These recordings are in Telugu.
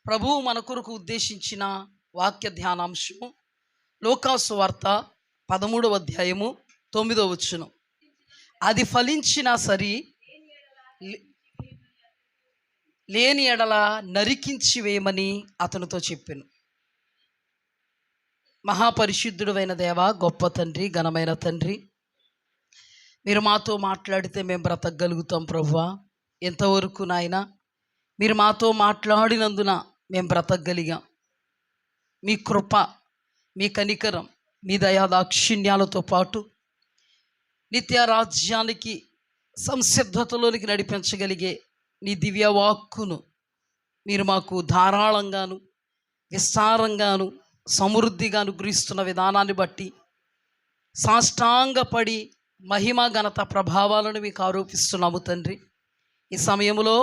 ప్రభువు మన కొరకు ఉద్దేశించిన వాక్య ధ్యానాంశము లూకాసు వార్త 13వ అధ్యాయము 9వ వచనం. అది ఫలించినా సరి, లేని ఎడల నరికించి వేయమని అతనితో చెప్పాను. మహాపరిశుద్ధుడైన దేవ, గొప్ప తండ్రి, ఘనమైన తండ్రి, మీరు మాతో మాట్లాడితే మేము బ్రతకగలుగుతాం ప్రభువా. ఎంతవరకు నాయన మీరు మాతో మాట్లాడినందున మేము బ్రతకగలిగాం. మీ కృప, మీ కనికరం, మీ దయాదాక్షిణ్యాలతో పాటు నిత్య రాజ్యానికి సంసిద్ధతలోనికి నడిపించగలిగే నీ దివ్యవాక్కును మీరు మాకు ధారాళంగాను విస్తారంగాను సమృద్ధిగా అనుగ్రహిస్తున్న విధానాన్ని బట్టి సాష్టాంగపడి మహిమ ఘనత ప్రభావాలను మీకు ఆరోపిస్తున్నాము తండ్రి. ఈ సమయంలో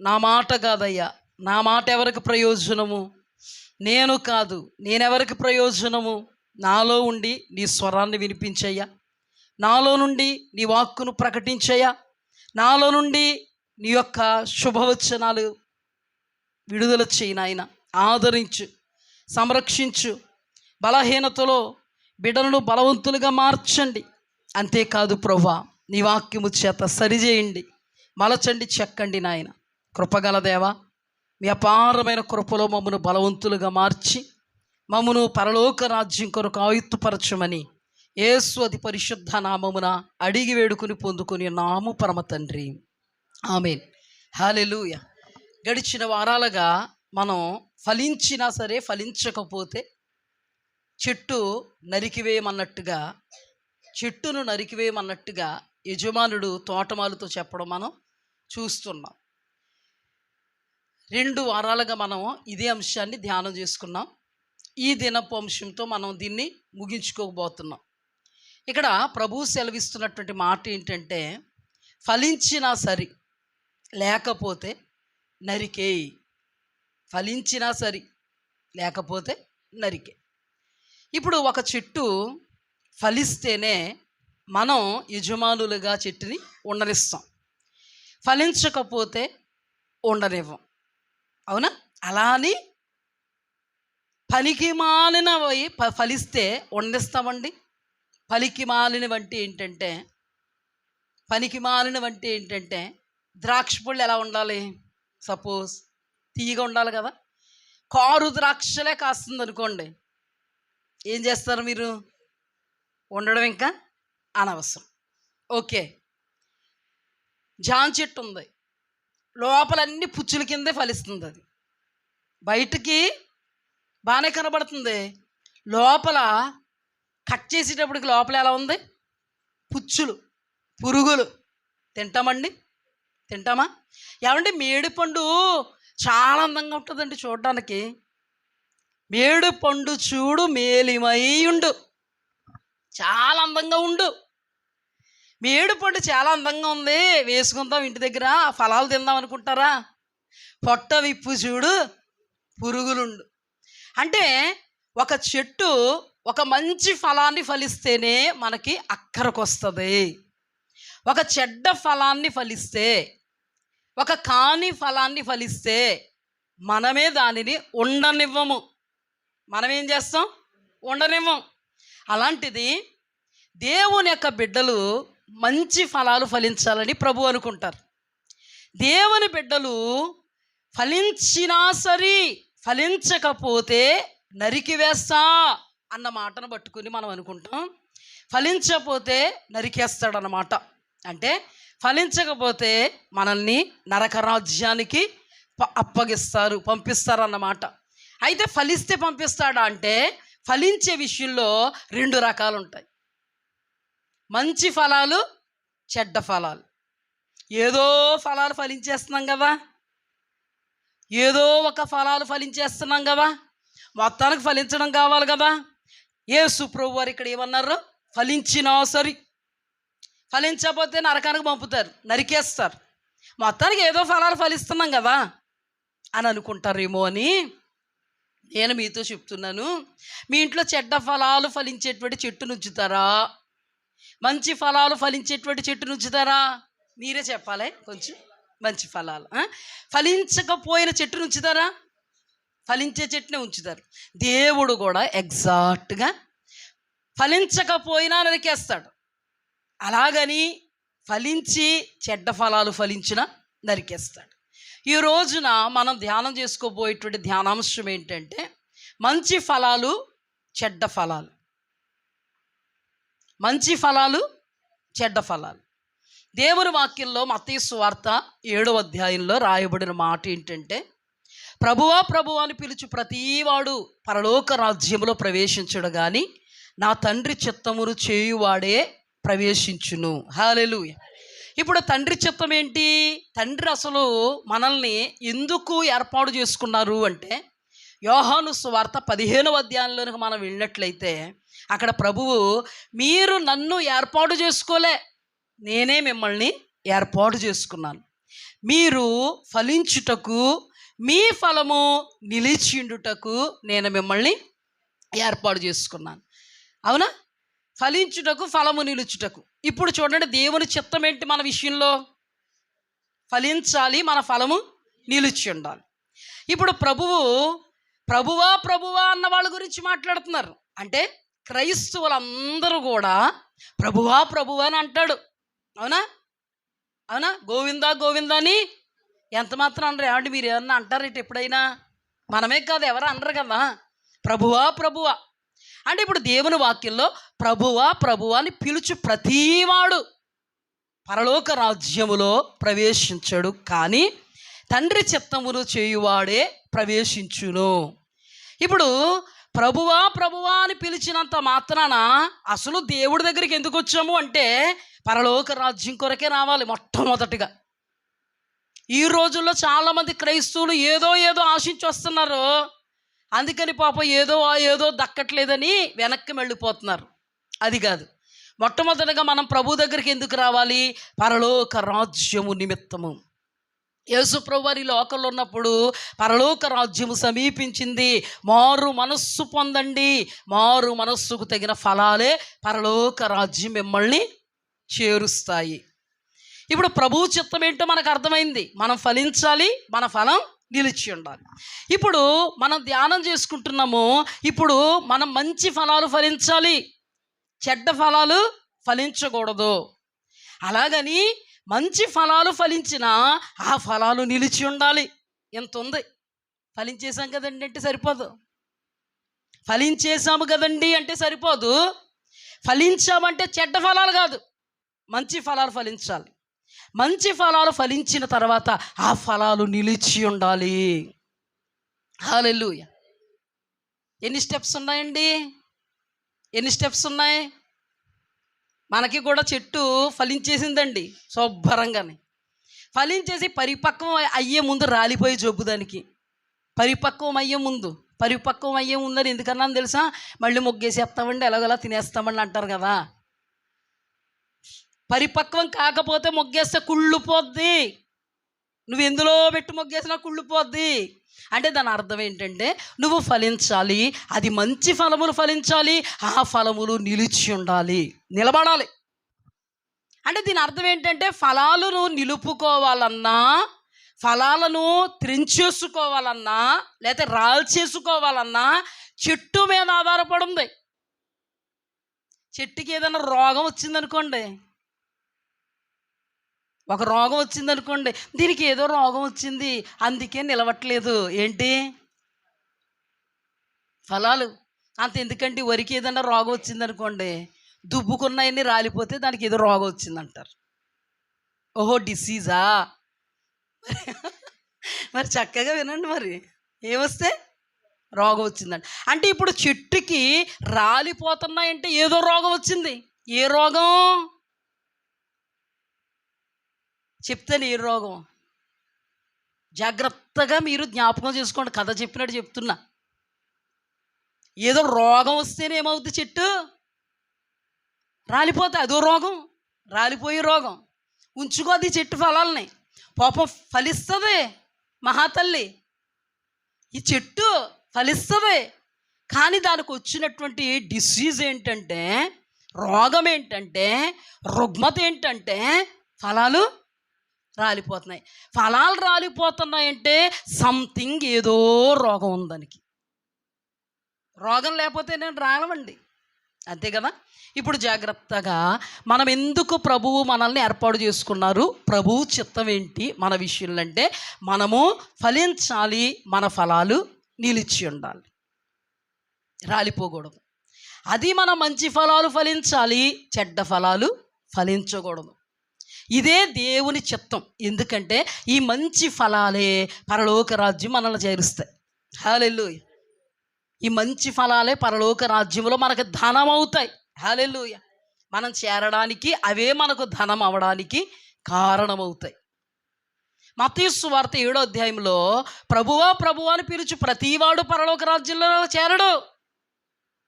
నా మాట కాదయ్యా, నా మాట ఎవరికి ప్రయోజనము? నేను కాదు, నేనెవరికి ప్రయోజనము? నాలో ఉండి నీ స్వరాన్ని వినిపించయ్యా, నాలో నుండి నీ వాక్కును ప్రకటించయ్యా, నాలో నుండి నీ యొక్క శుభవచనాలు విడుదల చేయి నాయన. ఆదరించు, సంరక్షించు, బలహీనతలో బిడ్డలను బలవంతులుగా మార్చండి. అంతేకాదు ప్రభువా, నీ వాక్యము చేత సరిచేయండి, మలచండి, చెక్కండి నాయన. కృపగల దేవా, మీ అపారమైన కృపలో మమ్మను బలవంతులుగా మార్చి మమ్మను పరలోక రాజ్యం కొరకు ఆయుత్తపరచమని యేసు అతి పరిశుద్ధ నామమున అడిగి వేడుకుని పొందుకుని నాము పరమ తండ్రి, ఆమేన్. హల్లెలూయా. గడిచిన వారాలుగా మనం ఫలించినా సరే ఫలించకపోతే చెట్టును నరికివేయమన్నట్టుగా యజమానుడు తోటమాలుతో చెప్పడం మనం చూస్తున్నాం. 2 వారాలుగా మనం ఇదే అంశాన్ని ధ్యానం చేసుకున్నాం. ఈ దినపు అంశంతో మనం దీన్ని ముగించుకోబోతున్నాం. ఇక్కడ ప్రభువు సెలవిస్తున్నటువంటి మాట ఏంటంటే, ఫలించినా సరి, లేకపోతే నరికేయి. ఫలించినా సరి, లేకపోతే నరికే. ఇప్పుడు ఒక చెట్టు ఫలిస్తేనే మనం యజమానులుగా చెట్టుని ఉండనిస్తాం, ఫలించకపోతే ఉండనివ్వం. అవునా? అలా అని పనికి మాలినవి ఫలిస్తే ఉండనిస్తామండి? పనికి మాలినవంటే ఏంటంటే ద్రాక్ష పళ్ళు ఎలా ఉండాలి? సపోజ్ తీయగా ఉండాలి కదా. కారు ద్రాక్షలే కాస్తుంది అనుకోండి, ఏం చేస్తారు మీరు? ఉండడం ఇంకా అనవసరం. ఓకే, జామ చెట్టు ఉంది, లోపలన్నీ పుచ్చుల కిందే ఫలిస్తుంది. అది బయటికి బాగానే కనబడుతుంది, లోపల కట్ చేసేటప్పటికి లోపల ఎలా ఉంది? పుచ్చులు, పురుగులు. తింటామా? ఏమంటే మేడిపండు చాలా అందంగా ఉంటుందండి చూడడానికి. మేడిపండు చూడు మేలిమై ఉండు, చాలా అందంగా ఉండు. మేడిపండు చాలా అందంగా ఉంది, వేసుకుందాం ఇంటి దగ్గర, ఫలాలు తిందాం అనుకుంటారా? పొట్ట విప్పు చూడు పురుగులుండు. అంటే ఒక చెట్టు ఒక మంచి ఫలాన్ని ఫలిస్తేనే మనకి అక్కరకు వస్తుంది. ఒక చెడ్డ ఫలాన్ని ఫలిస్తే, ఒక కాని ఫలాన్ని ఫలిస్తే మనమే దానిని ఉండనివ్వము. మనం ఏం చేస్తాం? ఉండనివ్వం. అలాంటిది దేవుని యొక్క బిడ్డలు మంచి ఫలాలు ఫలించాలని ప్రభు అనుకుంటారు. దేవుని బిడ్డలు ఫలించినా సరే ఫలించకపోతే నరికివేస్తా అన్న మాటను పట్టుకుని మనం అనుకుంటాం, ఫలించకపోతే నరికేస్తాడన్నమాట. అంటే ఫలించకపోతే మనల్ని నరకరాజ్యానికి పంపిస్తారన్నమాట. అయితే ఫలిస్తే పంపిస్తాడా అంటే, ఫలించే విషయంలో 2 రకాలు ఉంటాయి. మంచి ఫలాలు, చెడ్డ ఫలాలు. ఏదో ఫలాలు ఫలించేస్తున్నాం కదా, ఏదో ఒక ఫలాలు ఫలించేస్తున్నాం కదా, మొత్తానికి ఫలించడం కావాలి కదా. యేసు ప్రభువు వారు ఇక్కడ ఏమన్నారు? ఫలించినా సరి, ఫలించకపోతే నరకానికి పంపుతారు, నరికేస్తారు. మొత్తానికి ఏదో ఫలాలు ఫలిస్తున్నాం కదా అని అనుకుంటారేమో అని నేను మీతో చెప్తున్నాను. మీ ఇంట్లో చెడ్డ ఫలాలు ఫలించేటువంటి చెట్టును ఉంచుతారా? మంచి ఫలాలు ఫలించేటువంటి చెట్టును ఉంచుతారా? మీరే చెప్పాలి కొంచెం. మంచి ఫలాలు ఫలించకపోయిన చెట్టును ఉంచుతారా? ఫలించే చెట్టునే ఉంచుతారు. దేవుడు కూడా ఎగ్జాక్ట్గా ఫలించకపోయినా నరికేస్తాడు. అలాగని ఫలించి చెడ్డ ఫలాలు ఫలించిన నరికేస్తాడు. ఈ రోజున మనం ధ్యానం చేసుకోబోయేటువంటి ధ్యానాంశం ఏంటంటే మంచి ఫలాలు, చెడ్డ ఫలాలు. మంచి ఫలాలు, చెడ్డ ఫలాలు. దేవుని వాక్యంలో మత్తయి సువార్త 7వ అధ్యాయంలో రాయబడిన మాట ఏంటంటే, ప్రభువా ప్రభువా అని పిలుచు ప్రతివాడు పరలోక రాజ్యములో ప్రవేశించడు కానీ నా తండ్రి చిత్తమును చేయువాడే ప్రవేశించును. హల్లెలూయా. ఇప్పుడు తండ్రి చిత్తం ఏంటి? తండ్రి అసలు మనల్ని ఎందుకు ఏర్పాటు చేసుకున్నారు అంటే, యోహాను సువార్త 15వ అధ్యాయంలోనికి మనం వెళ్ళినట్లయితే అక్కడ ప్రభువు, మీరు నన్ను ఏర్పాటు చేసుకోలే, నేనే మిమ్మల్ని ఏర్పాటు చేసుకున్నాను. మీరు ఫలించుటకు, మీ ఫలము నిలిచిండుటకు నేను మిమ్మల్ని ఏర్పాటు చేసుకున్నాను. అవునా? ఫలించుటకు, ఫలము నిలుచుటకు. ఇప్పుడు చూడండి, దేవుని చిత్తం ఏంటి మన విషయంలో? ఫలించాలి, మన ఫలము నిలిచి ఉండాలి. ఇప్పుడు ప్రభువా ప్రభువా అన్న వాళ్ళ గురించి మాట్లాడుతున్నారు. అంటే క్రైస్తవులందరూ కూడా ప్రభువా ప్రభువా అని అంటాడు. అవునా? అవునా? గోవిందా గోవిందా అని ఎంత మాత్రం అనరు. ఏమంటే మీరు ఏమన్నా అంటారేంటి ఎప్పుడైనా? మనమే కాదు, ఎవరు అనరు కదా. ప్రభువా ప్రభువా అంటే ఇప్పుడు దేవుని వాక్యంలో ప్రభువా ప్రభువా అని పిలుచు ప్రతివాడు పరలోక రాజ్యములో ప్రవేశించడు, కానీ తండ్రి చిత్తమును చేయువాడే ప్రవేశించును. ఇప్పుడు ప్రభువా ప్రభువా అని పిలిచినంత మాత్రాన అసలు దేవుడి దగ్గరికి ఎందుకు వచ్చాము అంటే పరలోక రాజ్యం కొరకే రావాలి మొట్టమొదటిగా. ఈ రోజుల్లో చాలామంది క్రైస్తవులు ఏదో ఆశించి వస్తున్నారు. అందుకని పాపం ఏదో దక్కట్లేదని వెనక్కి వెళ్ళిపోతున్నారు. అది కాదు. మొట్టమొదటిగా మనం ప్రభు దగ్గరికి ఎందుకు రావాలి? పరలోక రాజ్యము నిమిత్తము. యేసు ప్రభు వారి లోకంలో ఉన్నప్పుడు పరలోక రాజ్యము సమీపించింది, మారు మనస్సు పొందండి, మారు మనస్సుకు తగిన ఫలాలే పరలోక రాజ్యం మిమ్మల్ని చేరుస్తాయి. ఇప్పుడు ప్రభు చిత్తం ఏంటో మనకు అర్థమైంది. మనం ఫలించాలి, మన ఫలం నిలిచి ఉండాలి. ఇప్పుడు మనం ధ్యానం చేసుకుంటున్నాము. ఇప్పుడు మనం మంచి ఫలాలు ఫలించాలి, చెడ్డ ఫలాలు ఫలించకూడదు. అలాగని మంచి ఫలాలు ఫలించినా ఆ ఫలాలు నిలిచి ఉండాలి. ఎంత ఉంది, ఫలించేసాం కదండి అంటే సరిపోదు. ఫలించేసాము కదండి అంటే సరిపోదు. ఫలించామంటే చెడ్డ ఫలాలు కాదు, మంచి ఫలాలు ఫలించాలి. మంచి ఫలాలు ఫలించిన తర్వాత ఆ ఫలాలు నిలిచి ఉండాలి. హల్లెలూయా. ఎన్ని స్టెప్స్ ఉన్నాయండి? ఎన్ని స్టెప్స్ ఉన్నాయి? మనకి కూడా చెట్టు ఫలించేసిందండి శుభ్రంగానే. ఫలించేసి పరిపక్వం అయ్యే ముందు రాలిపోయి జబ్బు దానికి. పరిపక్వం అయ్యే ముందని ఎందుకన్నా తెలుసా? మళ్ళీ మొగ్గేసేస్తామండి, ఎలాగోలా తినేస్తామండి అంటారు కదా. పరిపక్వం కాకపోతే మొగ్గేస్తే కుళ్ళిపోద్ది. నువ్వు ఎందులో పెట్టి మొగ్గేసినా కుళ్ళిపోద్ది. అంటే దాని అర్థం ఏంటంటే నువ్వు ఫలించాలి, అది మంచి ఫలములు ఫలించాలి, ఆ ఫలములు నిలిచి ఉండాలి, నిలబడాలి. అంటే దీని అర్థం ఏంటంటే ఫలాలను నిలుపుకోవాలన్నా, ఫలాలను త్రెంచేసుకోవాలన్నా, లేకపోతే రాల్చేసుకోవాలన్నా చెట్టు మీద ఆధారపడి ఉంది. చెట్టుకి ఏదైనా రోగం వచ్చిందనుకోండి, ఒక రోగం వచ్చిందనుకోండి, దీనికి ఏదో రోగం వచ్చింది అందుకే నిలవట్లేదు. ఏంటి? ఫలాలు. అంత ఎందుకంటే వరికి ఏదైనా రోగం వచ్చిందనుకోండి, దుబ్బుకున్నాయన్నీ రాలిపోతే దానికి ఏదో రోగం వచ్చిందంటారు. ఓహో డిసీజా? మరి చక్కగా వినండి, మరి ఏమొస్తే రోగం వచ్చిందంట. అంటే ఇప్పుడు చెట్టుకి రాలిపోతున్నాయంటే ఏదో రోగం వచ్చింది. ఏ రోగం చెప్తాను? ఏ రోగం? జాగ్రత్తగా మీరు జ్ఞాపకం చేసుకోండి, కథ చెప్పినట్టు చెప్తున్నా. ఏదో రోగం వస్తేనే ఏమవుతుంది? చెట్టు రాలిపోతే అదో రోగం, రాలిపోయే రోగం. ఉంచుకోది చెట్టు ఫలాలని, పాపం ఫలిస్తుంది మహాతల్లి. ఈ చెట్టు ఫలిస్తుంది, కానీ దానికి వచ్చినటువంటి డిసీజ్ ఏంటంటే రోగం ఏంటంటే, రుగ్మత ఏంటంటే ఫలాలు రాలిపోతున్నాయి. ఫలాలు రాలిపోతున్నాయంటే సంథింగ్, ఏదో రోగం ఉంది దానికి. రోగం లేకపోతే నేను రాలవండి, అంతే కదా. ఇప్పుడు జాగ్రత్తగా మనం ఎందుకు ప్రభువు మనల్ని ఏర్పాటు చేసుకున్నారు, ప్రభువు చిత్తం ఏంటి మన విషయంలో అంటే, మనము ఫలించాలి, మన ఫలాలు నిలిచి ఉండాలి, రాలిపోకూడదు. అది మన మంచి ఫలాలు ఫలించాలి, చెడ్డ ఫలాలు ఫలించకూడదు. ఇదే దేవుని చిత్తం. ఎందుకంటే ఈ మంచి ఫలాలే పరలోక రాజ్యం మనల్ని చేరుస్తాయి. హల్లెలూయా. ఈ మంచి ఫలాలే పరలోక రాజ్యంలో మనకు ధనం అవుతాయి. హల్లెలూయా. మనం చేరడానికి అవే మనకు ధనం అవడానికి కారణమవుతాయి. మత్తయి సువార్త 7వ అధ్యాయంలో ప్రభువా ప్రభువా అని పిలుచు ప్రతివాడు పరలోక రాజ్యంలో చేరడు.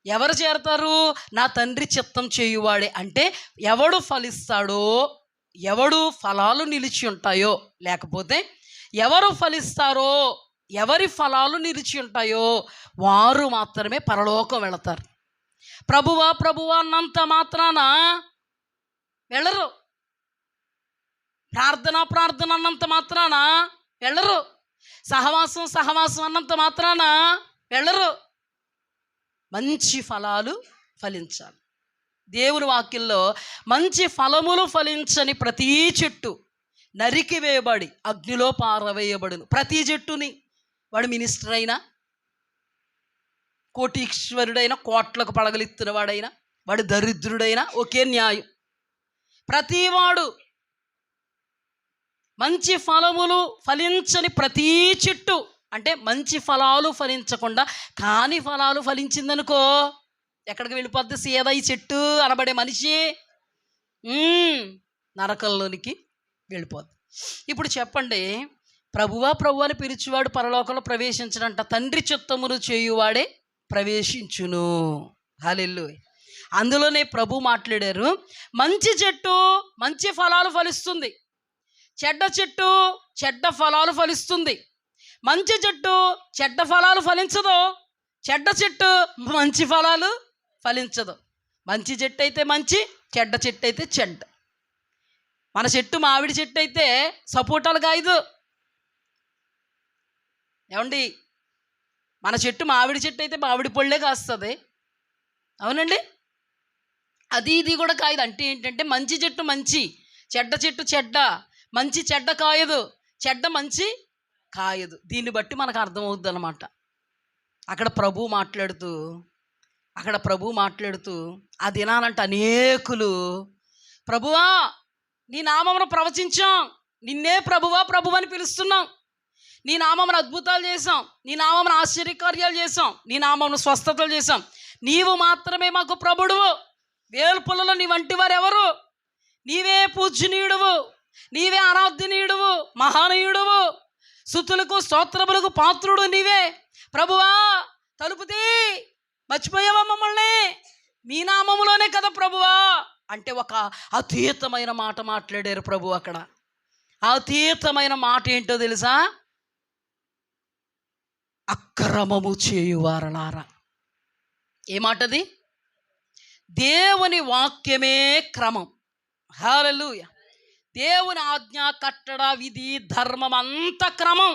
ఎవరు చేరతారు? నా తండ్రి చిత్తం చేయువాడే. అంటే ఎవడు ఫలిస్తాడో, ఎవడు ఫలాలు నిలిచి ఉంటాయో, లేకపోతే ఎవరు ఫలిస్తారో, ఎవరి ఫలాలు నిలిచి ఉంటాయో వారు మాత్రమే పరలోకం వెళతారు. ప్రభువా ప్రభువా అన్నంత మాత్రాన వెళ్ళరు. ప్రార్థన అన్నంత మాత్రాన వెళ్ళరు. సహవాసం అన్నంత మాత్రాన వెళ్ళరు. మంచి ఫలాలు ఫలించాలి. దేవుని వాక్యంలో మంచి ఫలములు ఫలించని ప్రతి చెట్టు నరికి వేయబడి అగ్నిలో పారవేయబడును. ప్రతి చెట్టుని, వాడు మినిస్టర్ అయినా, కోటీశ్వరుడైనా, కోట్లకు పడగలిస్తున్న వాడైనా, వాడు దరిద్రుడైనా ఒకే న్యాయం. ప్రతివాడు మంచి ఫలములు ఫలించని ప్రతి చెట్టు, అంటే మంచి ఫలాలు ఫలించకుండా కాని ఫలాలు ఫలించిందనుకో, ఎక్కడికి వెళ్ళిపోద్ది? సీదా ఈ చెట్టు అనబడే మనిషి నరకంలోనికి వెళ్ళిపోద్ది. ఇప్పుడు చెప్పండి, ప్రభువా ప్రభు అని పిలిచేవాడు పరలోకంలో ప్రవేశించడంట. తండ్రి చిత్తమును చేయువాడే ప్రవేశించును. హల్లెలూయా. అందులోనే ప్రభు మాట్లాడారు, మంచి చెట్టు మంచి ఫలాలు ఫలిస్తుంది, చెడ్డ చెట్టు చెడ్డ ఫలాలు ఫలిస్తుంది. మంచి చెట్టు చెడ్డ ఫలాలు ఫలించదు, చెడ్డ చెట్టు మంచి ఫలాలు ఫలించదు. మంచి చెట్టు అయితే మంచి, చెడ్డ చెట్టు అయితే చెడ్డ. మన చెట్టు మామిడి చెట్టు అయితే సపోటాలు కాయదు. ఏమండి, మన చెట్టు మామిడి చెట్టు అయితే మామిడి పళ్ళే కాస్తుంది, అవునండి. అది ఇది కూడా కాయదు. అంటే ఏంటంటే మంచి చెట్టు మంచి, చెడ్డ చెట్టు చెడ్డ. మంచి చెడ్డ కాయదు, చెడ్డ మంచి కాయదు. దీన్ని బట్టి మనకు అర్థమవుద్ది అన్నమాట. అక్కడ ప్రభు మాట్లాడుతూ ఆ దినానంట అనేకులు, ప్రభువా నీ నామమును ప్రవచించాం, నిన్నే ప్రభువా ప్రభు అని పిలుస్తున్నాం, నీ నామమును అద్భుతాలు చేసాం, నీ నామమును ఆశ్చర్యకార్యాలు చేసాం, నీ నామమును స్వస్థతలు చేసాం, నీవు మాత్రమే మాకు ప్రభుడువు, వేల్పులలో నీ వంటి వారు ఎవరు? నీవే పూజనీయుడువు, నీవే ఆరాధ్యనీయుడువు, మహానీయుడువు, స్తుతులకు స్తోత్రములకు పాత్రుడు నీవే. ప్రభువా తలుపుతీ, మర్చిపోయావా మమ్మల్ని? మీ నామములోనే కదా ప్రభువా అంటే ఒక అతీతమైన మాట మాట్లాడారు ప్రభు. అక్కడ అతీతమైన మాట ఏంటో తెలుసా? అక్రమము చేయువారలారా. ఏ మాటది? దేవుని వాక్యమే క్రమం. హల్లెలూయా. దేవుని ఆజ్ఞ, కట్టడ, విధి, ధర్మం అంత క్రమం.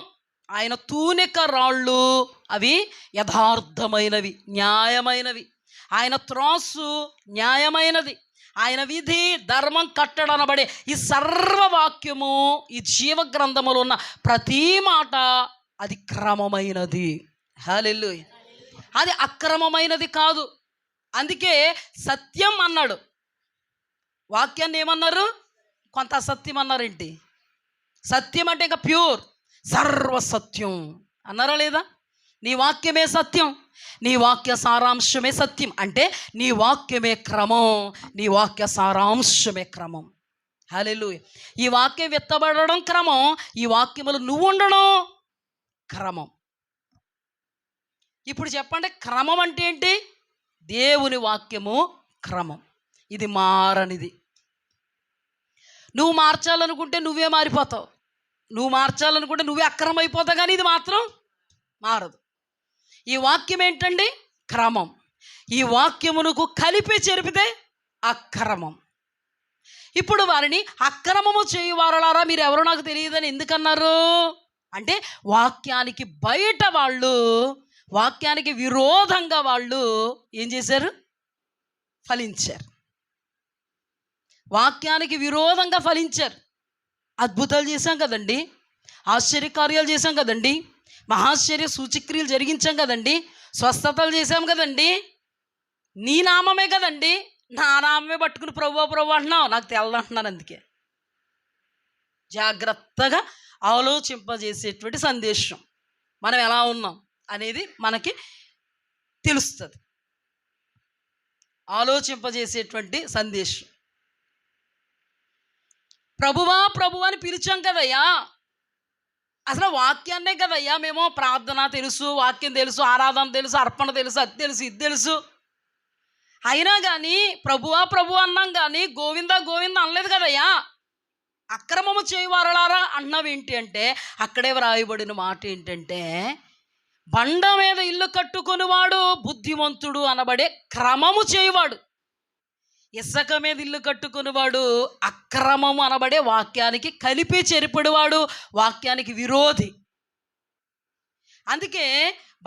ఆయన తూనిక రాళ్ళు అవి యథార్థమైనవి, న్యాయమైనవి. ఆయన త్రాసు న్యాయమైనది. ఆయన విధి, ధర్మం, కట్టడ అనబడే ఈ సర్వవాక్యము, ఈ జీవ గ్రంథములో ఉన్న ప్రతి మాట అది క్రమమైనది. హల్లెలూయా. అది అక్రమమైనది కాదు. అందుకే సత్యం అన్నాడు. వాక్యాన్ని ఏమన్నారు? కొంత అసత్యం అన్నారేంటి? సత్యం అంటే ఇంకా ప్యూర్, సర్వసత్యం అన్నారా లేదా? నీ వాక్యమే సత్యం, నీ వాక్య సారాంశమే సత్యం. అంటే నీ వాక్యమే క్రమం, నీ వాక్య సారాంశమే క్రమం. హల్లెలూయా. ఈ వాక్యం విత్తబడడం క్రమం, ఈ వాక్యములు నువ్వు ఉండడం క్రమం. ఇప్పుడు చెప్పండి, క్రమం అంటే ఏంటి? దేవుని వాక్యము క్రమం. ఇది మారనిది. నువ్వు మార్చాలనుకుంటే నువ్వే మారిపోతావు, నువ్వు మార్చాలనుకుంటే నువ్వే అక్రమైపోతావు, కానీ ఇది మాత్రం మారదు. ఈ వాక్యం ఏంటండి? క్రమం. ఈ వాక్యమునకు కలిపి చెరిపితే అక్రమం. ఇప్పుడు వారిని అక్రమము చేయువారలారా మీరు ఎవరో నాకు తెలియదని ఎందుకన్నారు అంటే, వాక్యానికి బయట వాళ్ళు, వాక్యానికి విరోధంగా వాళ్ళు ఏం చేశారు? ఫలించారు. వాక్యానికి విరోధంగా ఫలించారు. అద్భుతాలు చేశాం కదండి, ఆశ్చర్యకార్యాలు చేశాం కదండి, మహాశ్చర్య సూచక్రియలు జరిగించాం కదండి, స్వస్థతలు చేశాం కదండి. నీ నామమే కదండి, నా నామమే పట్టుకుని ప్రభు ప్రభు అంటున్నావు, నాకు తెలదంటున్నాను. అందుకే జాగ్రత్తగా ఆలోచింపజేసేటువంటి సందేశం. మనం ఎలా ఉన్నాం అనేది మనకి తెలుస్తుంది. ఆలోచింపజేసేటువంటి సందేశం. ప్రభువా ప్రభు అని పిలిచాం కదయ్యా, అసలు వాక్యాన్నే కదయ్యా మేము ప్రార్థన తెలుసు, వాక్యం తెలుసు, ఆరాధన తెలుసు, అర్పణ తెలుసు, అది తెలుసు, ఇది తెలుసు. అయినా కానీ ప్రభువా ప్రభు అన్నాం కానీ గోవింద గోవింద అనలేదు కదయ్యా. అక్రమము చేయవారలారా అన్నావు ఏంటి అంటే, అక్కడే వ్రాయబడిన మాట ఏంటంటే, బండ మీద ఇల్లు కట్టుకొనివాడు బుద్ధిమంతుడు అనబడే క్రమము చేయవాడు, ఇసుక మీద ఇల్లు కట్టుకునివాడు అక్రమము అనబడే వాక్యానికి కలిపి చెరిపడివాడు, వాక్యానికి విరోధి. అందుకే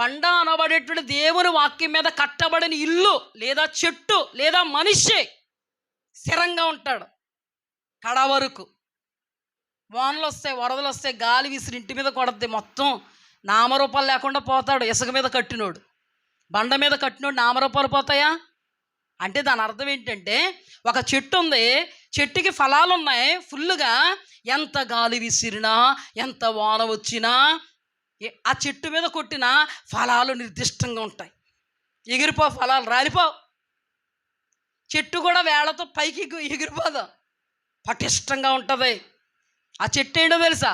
బండ అనబడేటువంటి దేవుని వాక్యం మీద కట్టబడిన ఇల్లు లేదా చెట్టు లేదా మనిషి స్థిరంగా ఉంటాడు కడ వరకు. వానలు వస్తాయి, వరదలు వస్తాయి, గాలి విసిరి ఇంటి మీద కొడద్ది, మొత్తం నామరూపాలు లేకుండా పోతాడు. ఇసుక మీద కట్టినోడు, బండ మీద కట్టినోడు నామరూపాలు పోతాయా అంటే దాని అర్థం ఏంటంటే, ఒక చెట్టు ఉంది, చెట్టుకి ఫలాలు ఉన్నాయి ఫుల్లుగా, ఎంత గాలి విసిరినా ఎంత వాన వచ్చినా ఆ చెట్టు మీద కొట్టిన ఫలాలు నిర్దిష్టంగా ఉంటాయి. ఎగిరిపో, ఫలాలు రాలిపో. చెట్టు కూడా వేళ్లతో పైకి ఎగిరిపోదు, పటిష్టంగా ఉంటుంది. ఆ చెట్టు ఏంటో తెలుసా?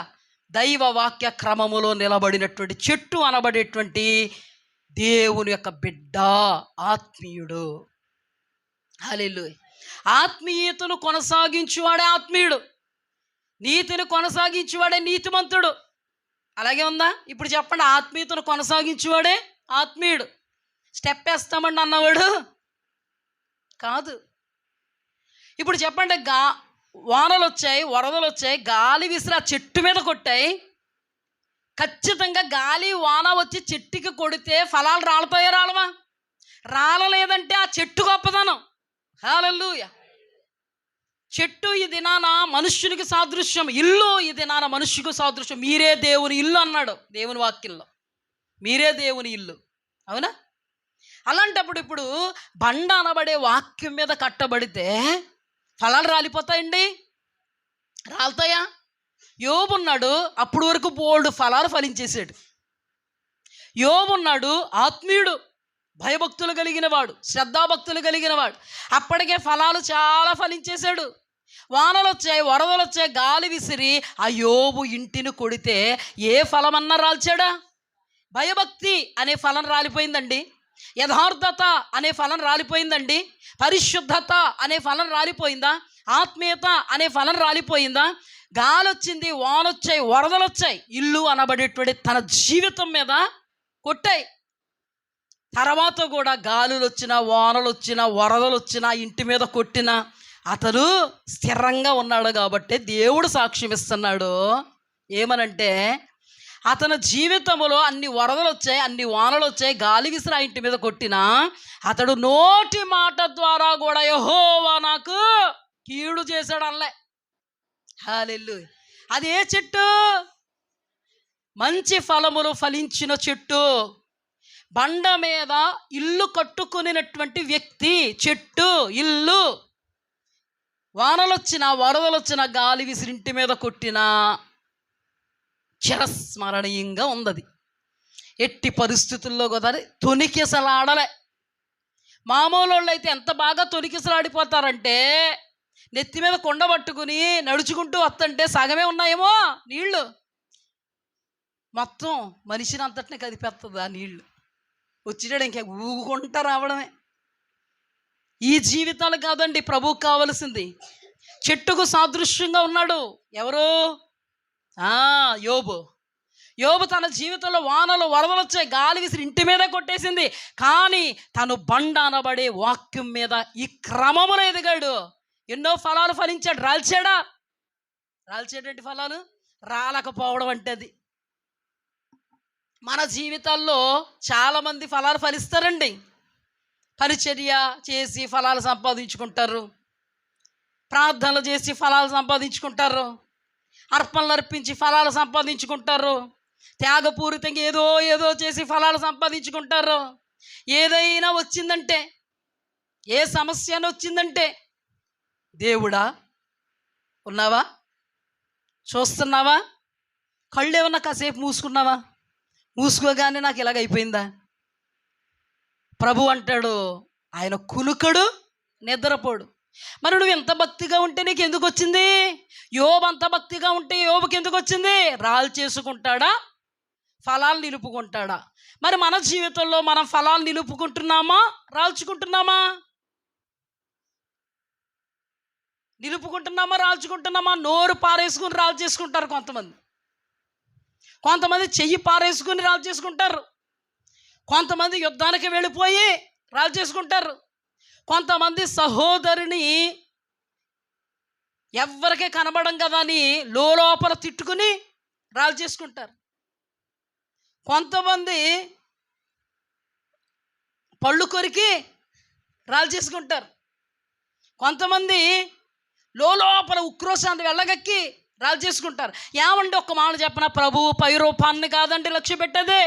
దైవ వాక్య క్రమములో నిలబడినటువంటి చెట్టు అనబడేటువంటి దేవుని యొక్క బిడ్డ, ఆత్మీయుడు. హల్లెలూయా. ఆత్మీయతను కొనసాగించువాడే ఆత్మీయుడు, నీతిని కొనసాగించువాడే నీతిమంతుడు. అలాగే ఉందా? ఇప్పుడు చెప్పండి, ఆత్మీయతను కొనసాగించువాడే ఆత్మీయుడు. స్టెప్ వేస్తామండి అన్నవాడు కాదు. ఇప్పుడు చెప్పండి, వానలు వచ్చాయి, వరదలు వచ్చాయి, గాలి విసిరి ఆ చెట్టు మీద కొట్టాయి. ఖచ్చితంగా గాలి వాన వచ్చి చెట్టుకి కొడితే ఫలాలు రాలుతాయా రాలవా? రాలలేదంటే ఆ చెట్టు గొప్పదనం. హల్లెలూయా. చెట్టు ఈ దినాన మనుష్యునికి సాదృశ్యం, ఇల్లు ఈ దినాన మనుష్యుకు సాదృశ్యం. మీరే దేవుని ఇల్లు అన్నాడు దేవుని వాక్యంలో, మీరే దేవుని ఇల్లు. అవునా? అలాంటప్పుడు ఇప్పుడు బండ అనబడే వాక్యం మీద కట్టబడితే ఫలాలు రాలిపోతాయండి? రాలుతాయా? యోబున్నాడు, అప్పుడు వరకు బోల్డ్ ఫలాలు ఫలించేశాడు. యోబున్నాడు ఆత్మీయుడు, భయభక్తులు కలిగిన వాడు, శ్రద్ధాభక్తులు కలిగిన వాడు. అప్పటికే ఫలాలు చాలా ఫలించేశాడు. వానలు వచ్చాయి, వరదలు వచ్చాయి, గాలి విసిరి ఆ యోబు ఇంటిని కొడితే ఏ ఫలమన్నా రాల్చాడా? భయభక్తి అనే ఫలం రాలిపోయిందండి, యథార్థత అనే ఫలం రాలిపోయిందండి, పరిశుద్ధత అనే ఫలం రాలిపోయిందా? ఆత్మీయత అనే ఫలం రాలిపోయిందా? గాలి వచ్చింది, వానొచ్చాయి, వరదలు వచ్చాయి, ఇల్లు అనబడేటువంటి తన జీవితం మీద కొట్టాయి. తర్వాత కూడా గాలులు వచ్చినా, వానలు వచ్చినా, వరదలు వచ్చినా, ఇంటి మీద కొట్టినా అతను స్థిరంగా ఉన్నాడు. కాబట్టి దేవుడు సాక్ష్యం ఇస్తున్నాడు ఏమనంటే, అతని జీవితంలో అన్ని వరదలు వచ్చాయి, అన్ని వానలు వచ్చాయి, గాలి విసిరి ఆ ఇంటి మీద కొట్టినా అతడు నోటి మాట ద్వారా కూడా యెహోవా నాకు కీడు చేశాడు అనలే. హల్లెలూయా. అది ఏ చెట్టు? మంచి ఫలములు ఫలించిన చెట్టు, బండ మీద ఇల్లు కట్టుకునేటువంటి వ్యక్తి. చెట్టు, ఇల్లు, వానలు వచ్చినా, వరదలు వచ్చినా, గాలి విసిరి ఇంటి మీద కొట్టినా చిరస్మరణీయంగా ఉంది. ఎట్టి పరిస్థితుల్లో కూడా తొణికిసలాడలే. మామూలు వాళ్ళు అయితే ఎంత బాగా తొణికిసలాడిపోతారంటే, నెత్తి మీద కొండ పట్టుకుని నడుచుకుంటూ వస్తుంటే సగమే ఉన్నాయేమో నీళ్లు, మొత్తం మనిషిని అంతటిని కదిపేస్తుంది ఆ నీళ్లు. వచ్చినాడు ఇంకా ఊగుకుంటా రావడమే. ఈ జీవితాలు కాదండి ప్రభువుకు కావలసింది. చెట్టుకు సాదృశ్యంగా ఉన్నాడు ఎవరు? యోబు. యోబు తన జీవితంలో వానలు వరదలు వచ్చాయి, గాలి విసిరి ఇంటి మీద కొట్టేసింది, కానీ తను బండ అనబడే వాక్యం మీద ఈ క్రమములో ఎదిగాడు. ఎన్నో ఫలాలు ఫలించాడు. రాల్చేటంటి ఫలాలు రాలకపోవడం అంటే అది. మన జీవితాల్లో చాలామంది ఫలాలు ఫలిస్తారండి. పరిచర్య చేసి ఫలాలు సంపాదించుకుంటారు, ప్రార్థనలు చేసి ఫలాలు సంపాదించుకుంటారు, అర్పణలు అర్పించి ఫలాలు సంపాదించుకుంటారు, త్యాగపూరితంగా ఏదో చేసి ఫలాలు సంపాదించుకుంటారు. ఏదైనా వచ్చిందంటే, ఏ సమస్య వచ్చిందంటే, దేవుడా ఉన్నావా, చూస్తున్నావా, కళ్ళు ఏమన్నా కాసేపు మూసుకున్నావా, మూసుకోగానే నాకు ఇలాగైపోయిందా? ప్రభు అంటాడు, ఆయన కునుకడు నిద్రపోడు. మరి నువ్వు ఎంత భక్తిగా ఉంటే నీకు ఎందుకు వచ్చింది? యోబు అంత భక్తిగా ఉంటే యోబుకి ఎందుకు వచ్చింది? రాళ్ళు చేసుకుంటాడా, ఫలాలు నిలుపుకుంటాడా? మరి మన జీవితంలో మనం ఫలాలు నిలుపుకుంటున్నామా, రాల్చుకుంటున్నామా? నిలుపుకుంటున్నామా, రాల్చుకుంటున్నామా? నోరు పారేసుకుని రాళ్ళు చేసుకుంటారు కొంతమంది చెయ్యి పారేసుకుని రాళ్ళు చేసుకుంటారు, కొంతమంది యుద్ధానికి వెళ్ళిపోయి రాళ్ళు చేసుకుంటారు, కొంతమంది సహోదరుని ఎవ్వరికీ కనబడం కదా అని లోపల తిట్టుకుని రాళ్ళు చేసుకుంటారు, కొంతమంది పళ్ళు కొరికి రాళ్ళు చేసుకుంటారు, కొంతమంది లోపల ఉక్రోశాంతి వెళ్ళగక్కి రాళ్ళు చేసుకుంటారు. ఏమండి ఒక్క మాట చెప్పనా, ప్రభువు పై రూపాన్ని కాదండి లక్ష్య పెట్టదే.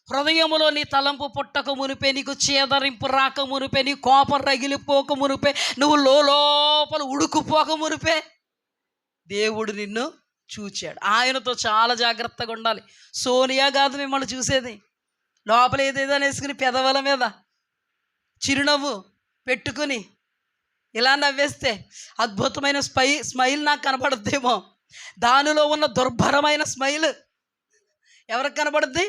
హృదయములో నీ తలంపు పుట్టక మునిపే, నీకు చేదరింపు రాక మునిపే, నీ కోపం రగిలిపోక మునిపే, నువ్వు లోపల ఉడుకుపోక మునిపే దేవుడు నిన్ను చూచాడు. ఆయనతో చాలా జాగ్రత్తగా ఉండాలి. సోనియా కాదు మిమ్మల్ని చూసేది. లోపల ఏదేదో వేసుకుని పెదవుల మీద చిరునవ్వు పెట్టుకుని ఇలా నవ్వేస్తే అద్భుతమైన స్మైల్ నాకు కనబడుద్దేమో, దానిలో ఉన్న దుర్భరమైన స్మైల్ ఎవరికి కనబడుద్ది?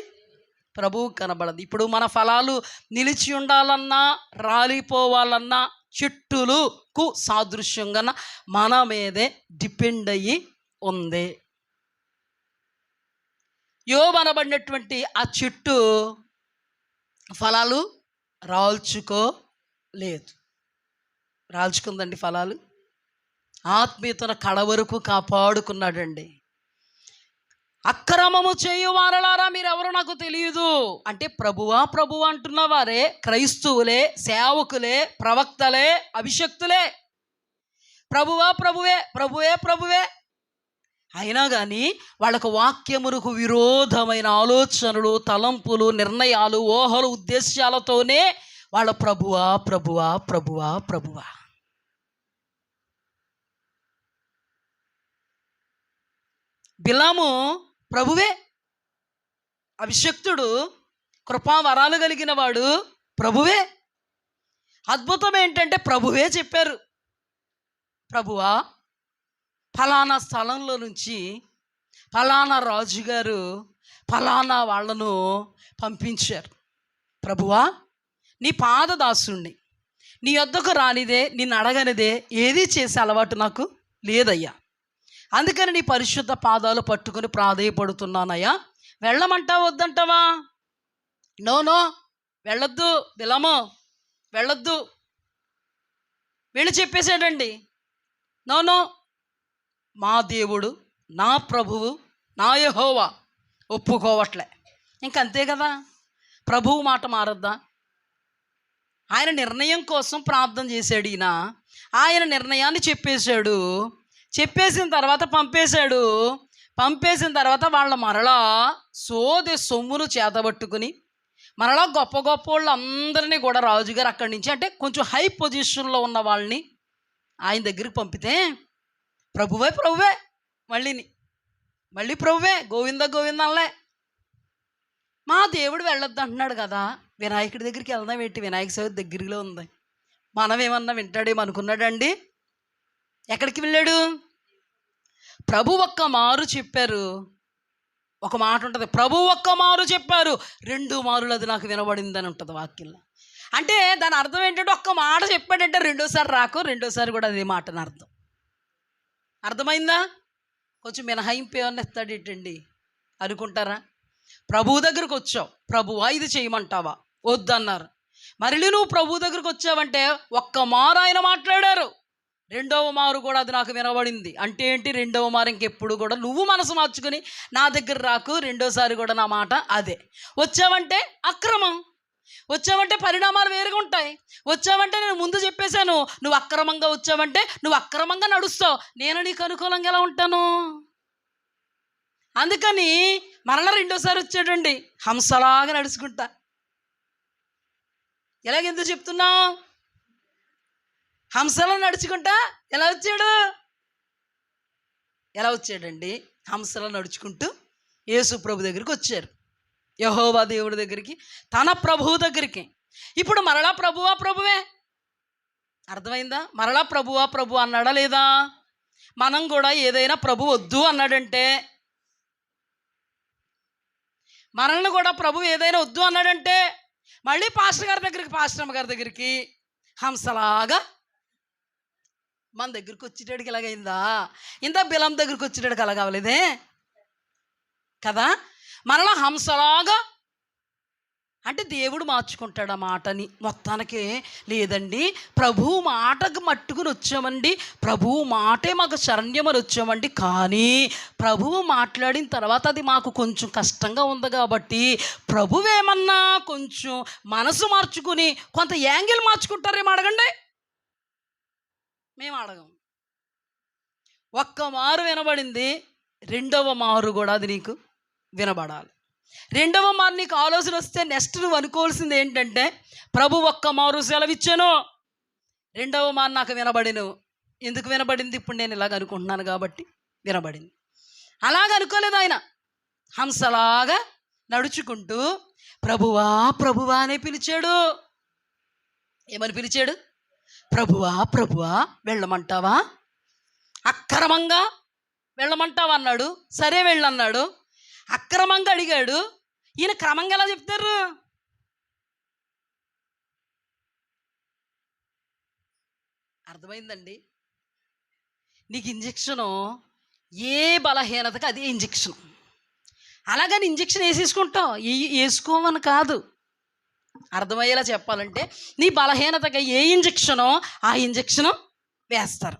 ప్రభువు కనబడదు. ఇప్పుడు మన ఫలాలు నిలిచి ఉండాలన్నా, రాలిపోవాలన్నా చెట్టులకు సాదృశ్యంగా మన మీదే డిపెండ్ అయ్యి ఉంది. యోబు అనబడినటువంటి ఆ చెట్టు ఫలాలు రాల్చుకుందండి. ఫలాలు ఆత్మీయతను కడ వరకు కాపాడుకున్నాడండి. అక్రమము చేయు వారలారా మీరెవరో నాకు తెలియదు అంటే, ప్రభువా అంటున్న వారే క్రైస్తవులే, సేవకులే, ప్రవక్తలే, అభిషక్తులే. ప్రభువే అయినా కానీ వాళ్ళకు వాక్యమునకు విరోధమైన ఆలోచనలు, తలంపులు, నిర్ణయాలు, ఊహలు, ఉద్దేశాలతోనే వాళ్ళ ప్రభువా. బిలాము ప్రభువే, అభిషక్తుడు, కృపావరాలు కలిగిన వాడు ప్రభువే. అద్భుతం ఏంటంటే ప్రభువే చెప్పారు, ప్రభువా ఫలానా స్థలంలో నుంచి ఫలానా రాజుగారు ఫలానా వాళ్ళను పంపించారు. ప్రభువా నీ పాదదాసుణ్ణి, నీ యొద్దకు రానిదే, నిన్ను అడగనిదే ఏదీ చేసే అలవాటు నాకు లేదయ్యా. అందుకని నీ పరిశుద్ధ పాదాలు పట్టుకుని ప్రాధేయపడుతున్నానయ్యా. వెళ్ళమంటావా, వద్దంటావా? నో వెళ్ళొద్దు బిలాము, వెళ్ళొద్దు. వెళ్ళి చెప్పేశాడండి, నో మా దేవుడు, నా ప్రభువు, నా యెహోవా ఒప్పుకోవట్లే. ఇంకంతే కదా, ప్రభువు మాట మారద్దా? ఆయన నిర్ణయం కోసం ప్రార్థన చేశాడు ఈయన, ఆయన నిర్ణయాన్ని చెప్పేసిన తర్వాత పంపేసిన తర్వాత వాళ్ళ మరలా సొమ్మును చేతబట్టుకుని మరలా గొప్ప వాళ్ళు అందరినీ కూడా రాజుగారు అక్కడి నుంచి, అంటే కొంచెం హై పొజిషన్లో ఉన్న వాళ్ళని ఆయన దగ్గరికి పంపితే, ప్రభువే మళ్ళీ ప్రభువే గోవిందలే. మా దేవుడు వెళ్ళొద్దు అంటున్నాడు కదా, వినాయకుడి దగ్గరికి వెళ్దాం ఏంటి, వినాయక చవితి దగ్గరలో ఉంది, మనం ఏమన్నా వింటాడేమో అనుకున్నాడండి. ఎక్కడికి వెళ్ళాడు? ప్రభు ఒక్క మారు చెప్పారు. ఒక మాట ఉంటుంది, ప్రభు ఒక్క మారు చెప్పారు, 2 మారులు అది నాకు వినబడిందని ఉంటుంది వాక్యంలో. అంటే దాని అర్థం ఏంటంటే, ఒక్క మాట చెప్పాడంటే రెండోసారి కూడా అదే మాట అని అర్థమైందా? కొంచెం మినహాయింపు ఏమన్నా ఇస్తాడేటండి, అనుకుంటారా? ప్రభువు దగ్గరకు వచ్చావు, ప్రభువా ఇది చేయమంటావా? వద్దన్నారు. మరలి నువ్వు ప్రభు దగ్గరకు వచ్చావంటే ఒక్క మారు ఆయన మాట్లాడారు, రెండవ మారు కూడా అది నాకు వినబడింది. అంటే ఏంటి? రెండవ మారు ఇంకెప్పుడు కూడా నువ్వు మనసు మార్చుకుని నా దగ్గర రాకు, రెండోసారి కూడా నా మాట అదే. వచ్చావంటే అక్రమం, వచ్చావంటే పరిణామాలు వేరుగా ఉంటాయి. వచ్చావంటే నేను ముందు చెప్పేశాను, నువ్వు అక్రమంగా వచ్చావంటే నువ్వు అక్రమంగా నడుస్తావు, నేను నీకు అనుకూలంగా ఎలా ఉంటాను? అందుకని మరలా రెండోసారి వచ్చాడండి, హంసలాగా నడుచుకుంటా. ఎలాగెందుకు చెప్తున్నావు? హంసలో నడుచుకుంటా ఎలా వచ్చాడు? ఎలా వచ్చాడండి? హంసలో నడుచుకుంటూ యేసు ప్రభు దగ్గరికి వచ్చారు, యెహోవా దేవుడి దగ్గరికి, తన ప్రభువు దగ్గరికి. ఇప్పుడు మరలా ప్రభువా ప్రభువే, అర్థమైందా? మరలా ప్రభువా ప్రభు అన్నాడా లేదా? మనం కూడా ఏదైనా ప్రభు వద్దు అన్నాడంటే, మనల్ని కూడా ప్రభు ఏదైనా వద్దు అన్నాడంటే మళ్ళీ పాస్టర్ అమ్మ గారి దగ్గరికి హంసలాగా మన దగ్గరికి వచ్చేటాడికి ఎలాగైందా? ఇంత బిలం దగ్గరికి వచ్చేటాడికి అలా కావలేదే కదా? మనలో హంసలాగా అంటే దేవుడు మార్చుకుంటాడు ఆ మాటని. మొత్తానికి లేదండి, ప్రభువు మాటకు మట్టుకుని వచ్చామండి, ప్రభువు మాటే మాకు శరణ్యమని వచ్చామండి. కానీ ప్రభువు మాట్లాడిన తర్వాత అది మాకు కొంచెం కష్టంగా ఉంది కాబట్టి ప్రభువేమన్నా కొంచెం మనసు మార్చుకుని కొంత యాంగిల్ మార్చుకుంటారేమో అడగండి. మేము అడగం. ఒక్క మారు వినబడింది, రెండవ మారు కూడా అది నీకు వినబడాలి. రెండవ మారు నీకు ఆలోచన వస్తే నెక్స్ట్ నువ్వు అనుకోవాల్సింది ఏంటంటే, ప్రభు ఒక్క మారు సెలవిచ్చాను, రెండవ మారు నాకు వినబడిను. ఎందుకు వినబడింది? ఇప్పుడు నేను ఇలాగ అనుకుంటున్నాను కాబట్టి వినబడింది. అలాగ అనుకోలేదు ఆయన. హంసలాగా నడుచుకుంటూ ప్రభువా ప్రభువా అనే పిలిచాడు. ఏమని పిలిచాడు? ప్రభువా ప్రభువా వెళ్ళమంటావా? అక్రమంగా వెళ్ళమంటావా అన్నాడు. సరే వెళ్ళన్నాడు. అక్రమంగా అడిగాడు. ఈయన క్రమంగా ఎలా చెప్తారు? అర్థమైందండి? నీకు ఇంజక్షను ఏ బలహీనతకి అదే ఇంజక్షన్. అలాగని ఇంజక్షన్ వేసేసుకుంటావు, వేసుకోమని కాదు. అర్థమయ్యేలా చెప్పాలంటే నీ బలహీనతగా ఏ ఇంజక్షనో ఆ ఇంజక్షను వేస్తారు.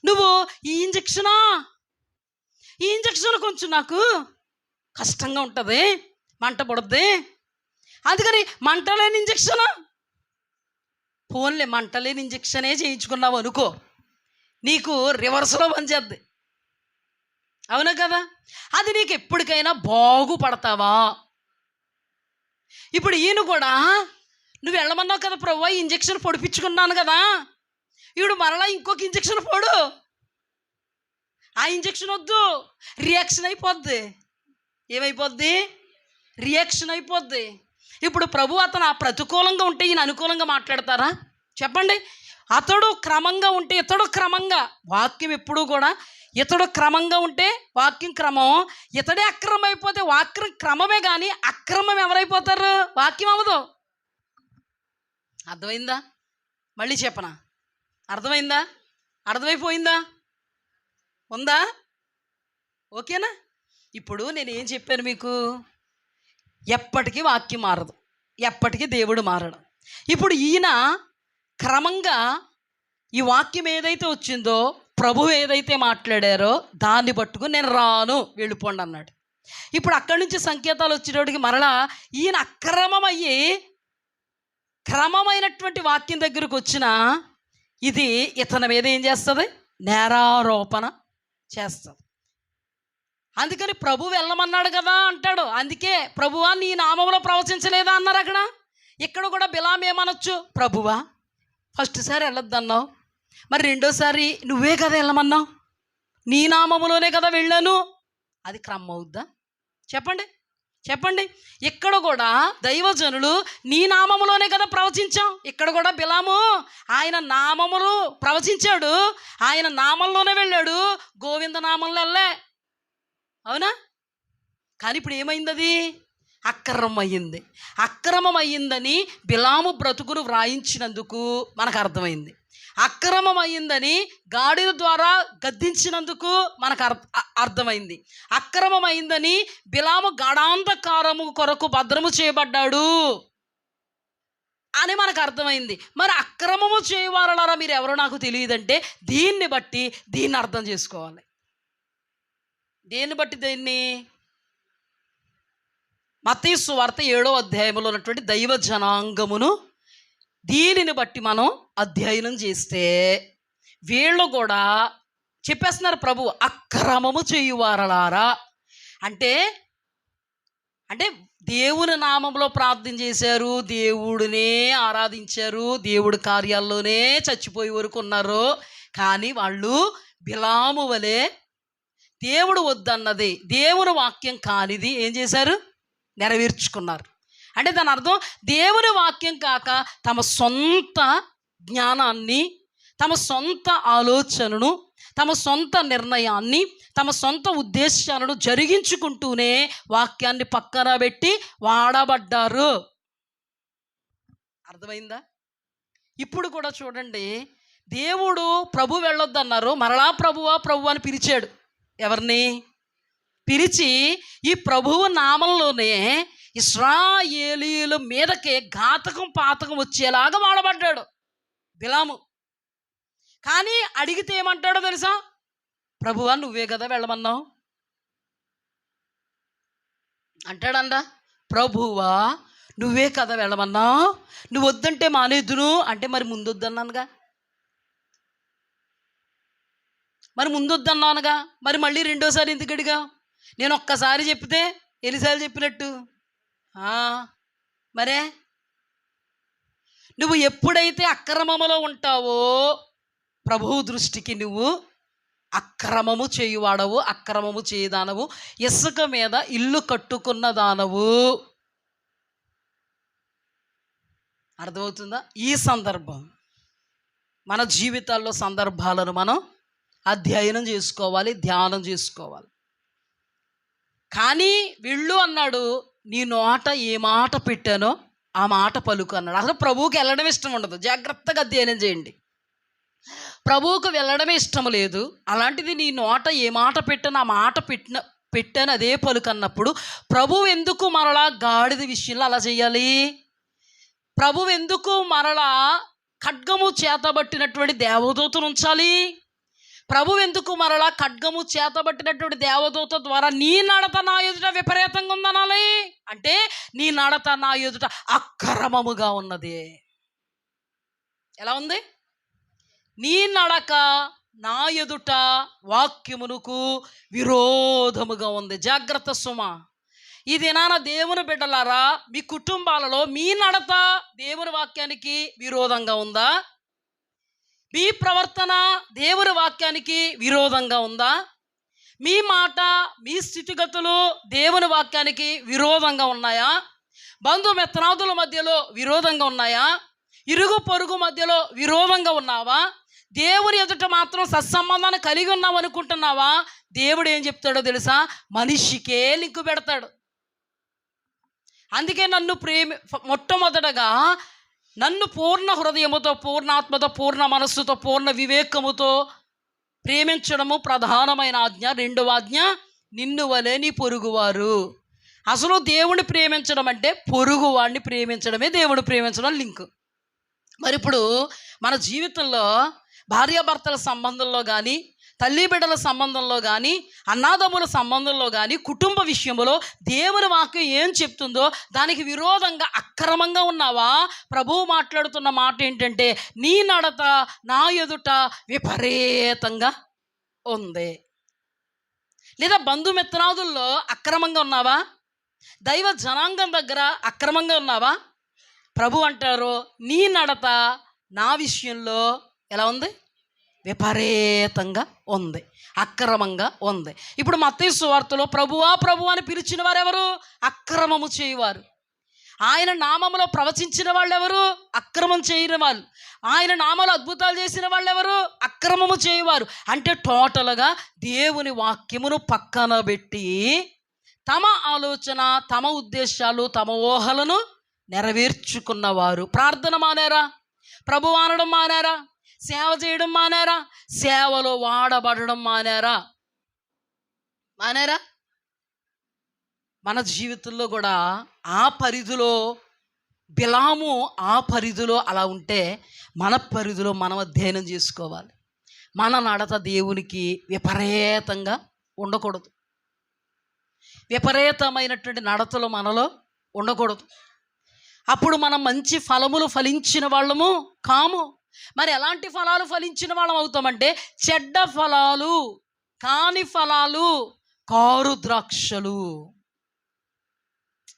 నువ్వు ఈ ఇంజక్షన్ కొంచెం నాకు కష్టంగా ఉంటుంది, మంట పడుద్ది, అందుకని మంట లేని ఇంజక్షన్, ఫోన్లే మంట లేని ఇంజక్షనే చేయించుకున్నావు అనుకో, నీకు రివర్స్లో పనిచేద్ది. అవునా కదా? అది నీకు ఎప్పటికైనా బాగుపడతావా? ఇప్పుడు ఈయన కూడా నువ్వు వెళ్ళమన్నావు కదా ప్రభువా, ఇంజక్షన్ పొడిపించుకున్నాను కదా, ఈడు మరలా ఇంకొక ఇంజక్షన్ పోడు. ఆ ఇంజక్షన్ వద్దు, రియాక్షన్ అయిపోద్ది. ఏమైపోద్ది? రియాక్షన్ అయిపోద్ది. ఇప్పుడు ప్రభు అతను ప్రతికూలంగా ఉంటే ఈయన అనుకూలంగా మాట్లాడతారా? చెప్పండి. అతడు క్రమంగా ఉంటే ఇతడు క్రమంగా, వాక్యం ఎప్పుడూ కూడా ఇతడు క్రమంగా ఉంటే వాక్యం క్రమం, ఇతడే అక్రమం అయిపోతే వాక్యం క్రమమే, కానీ అక్రమం ఎవరైపోతారు? వాక్యం అవ్వదు. అర్థమైందా? మళ్ళీ చెప్పనా? అర్థమైందా? అర్థమైపోయిందా? ఉందా? ఓకేనా? ఇప్పుడు నేనేం చెప్పాను మీకు? ఎప్పటికీ వాక్యం మారదు, ఎప్పటికీ దేవుడు మారడు. ఇప్పుడు ఈయన క్రమంగా ఈ వాక్యం ఏదైతే వచ్చిందో, ప్రభువు ఏదైతే మాట్లాడారో దాన్ని పట్టుకుని నేను రాను, వెళ్ళిపోండి అన్నాడు. ఇప్పుడు అక్కడి నుంచి సంకేతాలు వచ్చేటోడికి మరలా ఈయన అక్రమమయ్యి క్రమమైనటువంటి వాక్యం దగ్గరకు వచ్చిన ఇది ఇతని మీద ఏం చేస్తుంది? నేరారోపణ చేస్తుంది. అందుకని ప్రభు వెళ్ళమన్నాడు కదా అంటాడు. అందుకే ప్రభువా నీ నామంలో ప్రవచించలేదా అన్నారు అక్కడ. ఇక్కడ కూడా బిలాం ఏమనొచ్చు? ప్రభువా ఫస్ట్ సారి వెళ్ళొద్దన్నావు, మరి రెండోసారి నువ్వే కదా వెళ్ళమన్నావు, నీ నామములోనే కదా వెళ్ళాను, అది క్రమం అవుద్దా? చెప్పండి చెప్పండి. ఇక్కడ కూడా దైవజనులు నీ నామములోనే కదా ప్రవచించాం. ఇక్కడ కూడా బిలాము ఆయన నామములు ప్రవచించాడు, ఆయన నామంలోనే వెళ్ళాడు, గోవింద నామంలో వెళ్ళే. అవునా? కానీ ఇప్పుడు ఏమైంది? అది అక్రమం అయ్యింది. అక్రమం అయ్యిందని బిలాము బ్రతుకును వ్రాయించినందుకు మనకు అర్థమైంది. అక్రమం అయిందని గాడిద ద్వారా గద్దించినందుకు మనకు అర్థమైంది. అక్రమం అయిందని బిలాము గాఢాంధకారము కొరకు భద్రము చేయబడ్డాడు అని మనకు అర్థమైంది. మరి అక్రమము చేయవారలారా మీరు ఎవరో నాకు తెలియదంటే దీన్ని బట్టి దీన్ని అర్థం చేసుకోవాలి. దేన్ని బట్టి? దీన్ని మత్తయి సువార్త 7వ అధ్యాయంలో ఉన్నటువంటి దైవ జనాంగమును దీనిని బట్టి మనం అధ్యయనం చేస్తే వీళ్ళు కూడా చెప్పేస్తున్నారు ప్రభు అక్రమము చేయువారలారా. అంటే అంటే దేవుని నామంలో ప్రార్థన చేశారు, దేవుడినే ఆరాధించారు, దేవుడి కార్యాల్లోనే చచ్చిపోయే వరకు ఉన్నారు. కానీ వాళ్ళు బిలాము వలె దేవుడు వద్దన్నది, దేవుని వాక్యం కానిది ఏం చేశారు? నెరవేర్చుకున్నారు. అంటే దాని అర్థం దేవుని వాక్యం కాక తమ సొంత జ్ఞానాన్ని, తమ సొంత ఆలోచనను, తమ సొంత నిర్ణయాన్ని, తమ సొంత ఉద్దేశాలను జరిగించుకుంటూనే వాక్యాన్ని పక్కన పెట్టి వాడబడ్డారు. అర్థమైందా? ఇప్పుడు కూడా చూడండి, దేవుడు ప్రభు వెళ్ళొద్దన్నారు, మరలా ప్రభువా ప్రభు అని పిలిచాడు. ఎవరిని పిలిచి ఈ ప్రభువు నామంలోనే ఇశ్రాయేలీయుల మీదకే ఘాతకం పాతకం వచ్చేలాగా వాడబడ్డాడు బిలాము. కానీ అడిగితే ఏమంటాడో తెలుసా? ప్రభువా నువ్వే కదా వెళ్ళమన్నావు అంటాడందా. ప్రభువా నువ్వే కదా వెళ్ళమన్నావు, నువ్వు వద్దంటే మానేద్దును అంటే మరి ముందు వద్దన్నానుగా, మరి ముందు వద్దన్నానుగా, మరి మళ్ళీ రెండోసారి ఎందుకు అడిగా? నేను ఒక్కసారి చెప్తే ఎన్నిసార్లు చెప్పినట్టు? మరే నువ్వు ఎప్పుడైతే అక్రమములో ఉంటావో ప్రభువు దృష్టికి నువ్వు అక్రమము చేయువాడవు, అక్రమము చేయదానవు, ఇసుక మీద ఇల్లు కట్టుకున్న దానవు. అర్థమవుతుందా? ఈ సందర్భం మన జీవితాల్లో సందర్భాలను మనం అధ్యయనం చేసుకోవాలి, ధ్యానం చేసుకోవాలి. కానీ వీళ్ళు అన్నాడు, నీ నోట ఏ మాట పెట్టానో ఆ మాట పలుకు అన్నాడు. అసలు ప్రభువుకి వెళ్ళడం ఇష్టం ఉండదు. జాగ్రత్తగా అధ్యయనం చేయండి. ప్రభువుకు వెళ్ళడమే ఇష్టం లేదు. అలాంటిది నీ నోట ఏ మాట పెట్టానో ఆ మాట పెట్టాను అదే పలుకు అన్నప్పుడు ప్రభువు ఎందుకు మరలా గాడిద విషయంలో అలా చేయాలి? ప్రభువు ఎందుకు మరలా ఖడ్గము చేతబట్టినటువంటి దేవదూతను ఉంచాలి? ప్రభు ఎందుకు మరలా ఖడ్గము చేతబట్టినటువంటి దేవదూత ద్వారా నీ నడత నా ఎదుట విపరీతంగా ఉందనాలి? అంటే నీ నడత నా ఎదుట అక్రమముగా ఉన్నది. ఎలా ఉంది? నీ నడక నా ఎదుట వాక్యమునకు విరోధముగా ఉంది. జాగ్రత్త సుమా. ఈ దినాన దేవుని బిడ్డలారా, మీ కుటుంబాలలో మీ నడత దేవుని వాక్యానికి విరోధంగా ఉందా? మీ ప్రవర్తన దేవుని వాక్యానికి విరోధంగా ఉందా? మీ మాట, మీ స్థితిగతులు దేవుని వాక్యానికి విరోధంగా ఉన్నాయా? బంధుమిత్రాదుల మధ్యలో విరోధంగా ఉన్నాయా? ఇరుగు పొరుగు మధ్యలో విరోధంగా ఉన్నావా? దేవుని ఎదుట మాత్రం సత్సంబంధాన్ని కలిగి ఉన్నావు అనుకుంటున్నావా? దేవుడు ఏం చెప్తాడో తెలుసా? మనిషికే లింకు పెడతాడు. అందుకే మొట్టమొదటగా నన్ను పూర్ణ హృదయముతో, పూర్ణాత్మతో, పూర్ణ మనస్సుతో, పూర్ణ వివేకముతో ప్రేమించడము ప్రధానమైన ఆజ్ఞ. రెండవ ఆజ్ఞ, నిన్ను వలె నీ పొరుగువారు. అసలు దేవుని ప్రేమించడం అంటే పొరుగువాడిని ప్రేమించడమే దేవుని ప్రేమించడం లింకు. మరి ఇప్పుడు మన జీవితంలో భార్యాభర్తల సంబంధంలో కానీ, తల్లి బిడ్డల సంబంధంలో కానీ, అన్నాదమ్ముల సంబంధంలో కానీ, కుటుంబ విషయంలో దేవుని వాక్యం ఏం చెప్తుందో దానికి విరోధంగా అక్రమంగా ఉన్నావా? ప్రభువు మాట్లాడుతున్న మాట ఏంటంటే, నీ నడత నా ఎదుట విపరీతంగా ఉంది. లేదా బంధుమిత్రాదుల్లో అక్రమంగా ఉన్నావా? దైవ జనాంగం దగ్గర అక్రమంగా ఉన్నావా? ప్రభు అంటారు, నీ నడత నా విషయంలో ఎలా ఉంది? విపరీతంగా ఉంది, అక్రమంగా ఉంది. ఇప్పుడు మత్తయి సువార్తలో ప్రభువా ప్రభు అని పిలిచిన వారు ఎవరు? అక్రమము చేయవారు. ఆయన నామములో ప్రవచించిన వాళ్ళు ఎవరు? అక్రమం చేయని వాళ్ళు. ఆయన నామములో అద్భుతాలు చేసిన వాళ్ళు ఎవరు? అక్రమము చేయవారు. అంటే టోటల్గా దేవుని వాక్యమును పక్కన పెట్టి తమ ఆలోచన, తమ ఉద్దేశాలు, తమ ఊహలను నెరవేర్చుకున్నవారు. ప్రార్థన మానారా? ప్రభు అనడం మానారా? సేవ చేయడం మానేరా? సేవలో వాడబడడం మానేరా? మన జీవితంలో కూడా ఆ పరిధిలో బిలాము ఆ పరిధిలో అలా ఉంటే మన పరిధిలో మనం అధ్యయనం చేసుకోవాలి. మన నడత దేవునికి విపరీతంగా ఉండకూడదు. విపరీతమైనటువంటి నడతలు మనలో ఉండకూడదు. అప్పుడు మనం మంచి ఫలములు ఫలించిన వాళ్ళము కాము. మరి ఎలాంటి ఫలాలు ఫలించిన వాళ్ళం అవుతామంటే చెడ్డ ఫలాలు, కాని ఫలాలు, కారు ద్రాక్షలు.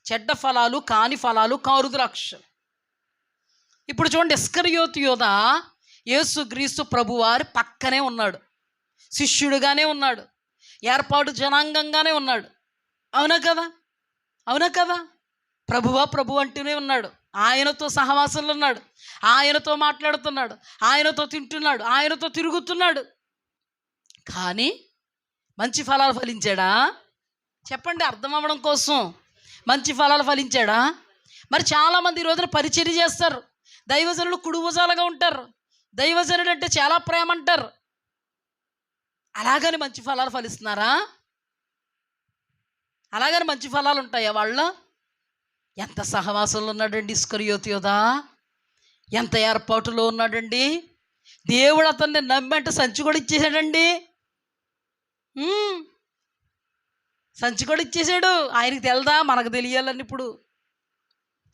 చెడ్డ ఫలాలు, కాని ఫలాలు, కారు ద్రాక్షలు. ఇప్పుడు చూడండి, ఇస్కరియోతు యోధ యేసుక్రీస్తు ప్రభువారి పక్కనే ఉన్నాడు, శిష్యుడుగానే ఉన్నాడు, ఏర్పాటు జనాంగంగానే ఉన్నాడు. అవునా కదా? ప్రభు అంటూనే ఉన్నాడు, ఆయనతో సహవాసంలో ఉన్నాడు, ఆయనతో మాట్లాడుతున్నాడు, ఆయనతో తింటున్నాడు, ఆయనతో తిరుగుతున్నాడు. కానీ మంచి ఫలాలు ఫలించాడా? చెప్పండి, అర్థం అవ్వడం కోసం. మంచి ఫలాలు ఫలించాడా? మరి చాలామంది ఈ రోజున పరిచర్య చేస్తారు, దైవజనులు కుడుభుజాలుగా ఉంటారు, దైవజనుడు అంటే చాలా ప్రేమ అంటారు. అలాగని మంచి ఫలాలు ఫలిస్తున్నారా? అలాగని మంచి ఫలాలు ఉంటాయా వాళ్ళ? ఎంత సహవాసంలో ఉన్నాడండి ఇస్కరియోతు యోధ, ఎంత ఏర్పాటులో ఉన్నాడండి. దేవుడు అతన్ని నమ్మంటే సంచి కూడా ఇచ్చేసాడండి. సంచి కూడా ఇచ్చేసాడు. ఆయనకి తెలదా? మనకు తెలియాలని. ఇప్పుడు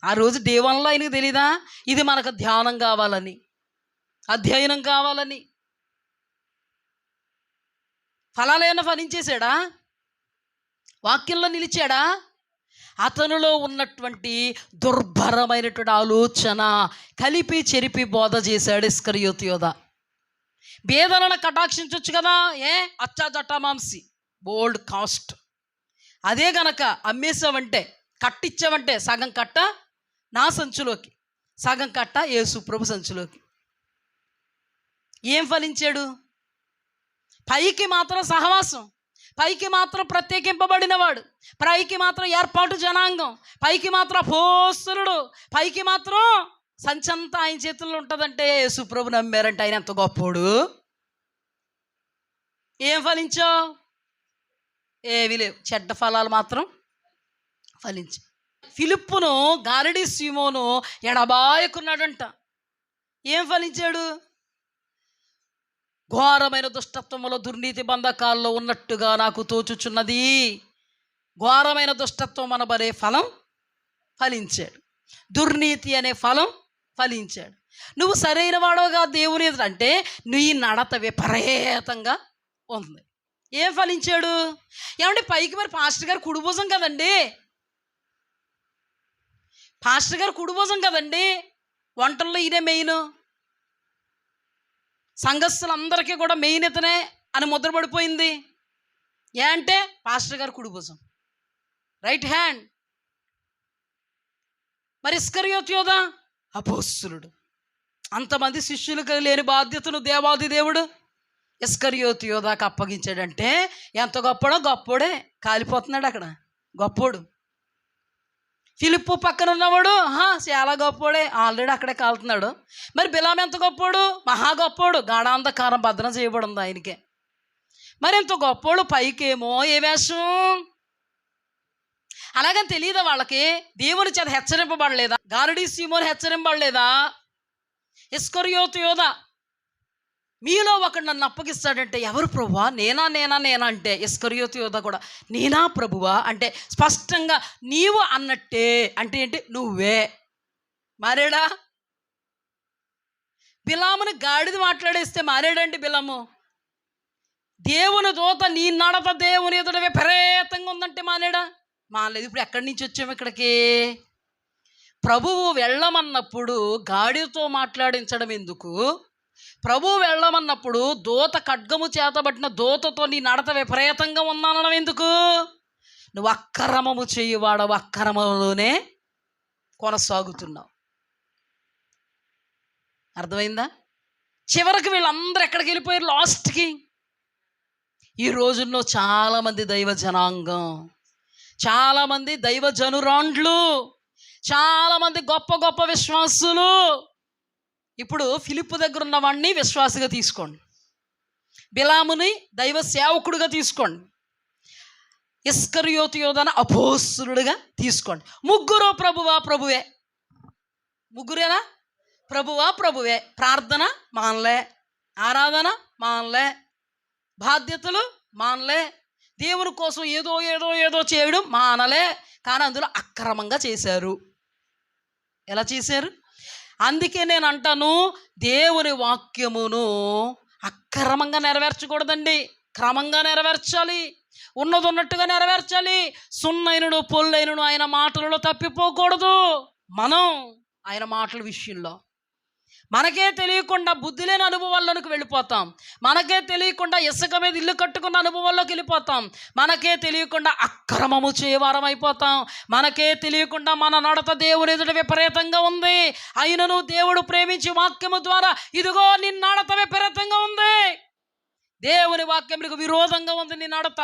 ఆ రోజు దేవన్లో ఆయనకు తెలీదా ఇది మనకు ధ్యానం కావాలని, అధ్యయనం కావాలని? ఫలాలు ఏమైనా ఫలించేశాడా? వాక్యంలో నిలిచాడా? అతనిలో ఉన్నటువంటి దుర్భరమైనటువంటి ఆలోచన కలిపి చెరిపి బోధ చేశాడు ఇస్కరియోతు యోధ. బేదలను కటాక్షించవచ్చు కదా, అచ్చా జట్టా మాంసి బోల్డ్ కాస్ట్. అదే గనక అమ్మేసావంటే, కట్టించావంటే సగం కట్ట నా సంచులోకి, సగం కట్ట యేసు ప్రభు సంచులోకి. ఏం ఫలించాడు? పైకి మాత్రం సహవాసం, పైకి మాత్రం ప్రత్యేకింపబడినవాడు, పైకి మాత్రం ఏర్పాటు జనాంగం, పైకి మాత్రం అపోస్తలుడు, పైకి మాత్రం సంచంతా ఆయన చేతుల్లో ఉంటుందంటే యేసు ప్రభు నమ్మారంటే ఆయన ఎంత గొప్పోడు. ఏం ఫలించావు? ఏవి లేవు. చెడ్డ ఫలాలు మాత్రం ఫలించు. ఫిలిప్పును గారడీ సీమోను ఎడబాయకున్నాడంట. ఏం ఫలించాడు? ఘోరమైన దుష్టత్వములో దుర్నీతి బంధకాల్లో ఉన్నట్టుగా నాకు తోచుచున్నది. ఘోరమైన దుష్టత్వం అనబడే ఫలం ఫలించాడు, దుర్నీతి అనే ఫలం ఫలించాడు. నువ్వు సరైన వాడవుగా దేవుని అంటే నీ నడత విపరీతంగా ఉంది. ఏం ఫలించాడు? ఏమంటే పైకి మరి పాస్టర్ గారు కుడిభుజం కదండి, పాస్టర్ గారు కుడిభుజం కదండి, వంటల్లో ఈయనే మెయిన్, సంఘస్థులందరికీ కూడా మెయిన్ ఇతనే అని ముద్రపడిపోయింది. అంటే పాస్టర్ గారు కుడిభుజం, రైట్ హ్యాండ్. మరి ఇస్కరియోతు యోధ అపోస్తలుడు. అంతమంది శిష్యులకు లేని బాధ్యతను దేవాది దేవుడు ఇస్కరియోతు యోధాకు అప్పగించాడంటే ఎంత గొప్పోడే. కాలిపోతున్నాడు అక్కడ, గొప్పోడు. ఫిలిప్పు పక్కన ఉన్నవాడు చాలా గొప్పోడే, ఆల్రెడీ అక్కడే కాలుతున్నాడు. మరి బిలాము ఎంత గొప్పోడు? మహా గొప్పోడు, గాఢాంధకారం భద్రం చేయబడింది ఆయనకే. మరి ఎంత గొప్పోడు, పైకేమో ఏ వేషం? అలాగని తెలియదా వాళ్ళకి? దేవుని చేత హెచ్చరింపబడలేదా? గారడీ సీమోను హెచ్చరింపబడలేదా? ఇస్కరియోతు యోధ మీలో ఒకడు నన్ను అప్పగిస్తాడంటే ఎవరు ప్రభువా? నేనా అంటే ఇస్కరియోతు యోధ కూడా నేనా ప్రభువా అంటే స్పష్టంగా నీవు అన్నట్టే. అంటే ఏంటి? నువ్వే. మారేడా? బిలాముని గాడిద మాట్లాడేస్తే మారేడండి బిలాము? దేవుని దూత నీ నడత దేవుని ఎదుట విపరీతంగా ఉందంటే మానేడా? మానలేదు. ఇప్పుడు ఎక్కడి నుంచి వచ్చాము ఇక్కడికి? ప్రభువు వెళ్ళమన్నప్పుడు గాడితో మాట్లాడించడం ఎందుకు? ప్రభువు వెళ్ళమన్నప్పుడు దూత ఖడ్గము చేతబట్టిన దూతతో నీ నడత విపరీతంగా ఉందనడం ఎందుకు? నువ్వు అక్రమము చేయువాడవు, అక్రమంలోనే కొనసాగుతున్నావు. అర్థమైందా? చివరికి వీళ్ళందరూ ఎక్కడికి వెళ్ళిపోయారు? లాస్ట్కి. ఈ రోజుల్లో చాలామంది దైవ జనాంగం, చాలామంది దైవ జనురాండ్లు, చాలామంది గొప్ప గొప్ప విశ్వాసులు ఇప్పుడు ఫిలిప్పు దగ్గర ఉన్న వాడిని విశ్వాసిగా తీసుకోండి, బిలాముని దైవ సేవకుడుగా తీసుకోండి, ఇస్కరియోతు యోధాను అపోస్తలుడిగా తీసుకోండి. ముగ్గురు ప్రభువా ప్రభువే, ముగ్గురేనా ప్రభువా ప్రభువే. ప్రార్థన మానలే, ఆరాధన మానలే, బాధ్యతలు మానలే, దేవుని కోసం ఏదో ఏదో ఏదో చేయడం మానలే. కానీ అందులో అక్రమంగా చేశారు. ఎలా చేశారు? అందుకే నేను అంటాను, దేవుని వాక్యమును అక్రమంగా నెరవేర్చకూడదండి, క్రమంగా నెరవేర్చాలి, ఉన్నది ఉన్నట్టుగా నెరవేర్చాలి. సున్నైనను పొల్లైనను ఆయన మాటలలో తప్పిపోకూడదు. మనం ఆయన మాటల విషయంలో మనకే తెలియకుండా బుద్ధి లేని అనుభవాల్లోకి వెళ్ళిపోతాం, మనకే తెలియకుండా ఇసుక మీద ఇల్లు కట్టుకున్న అనుభవాల్లోకి వెళ్ళిపోతాం, మనకే తెలియకుండా అక్రమము చేయవారం అయిపోతాం, మనకే తెలియకుండా మన నడత దేవుని ఎదుట విపరీతంగా ఉంది. అయినను దేవుడు ప్రేమించి వాక్యము ద్వారా ఇదిగో నీ నడత విపరీతంగా ఉంది, దేవుని వాక్యములకు విరోధంగా ఉంది నీ నడత,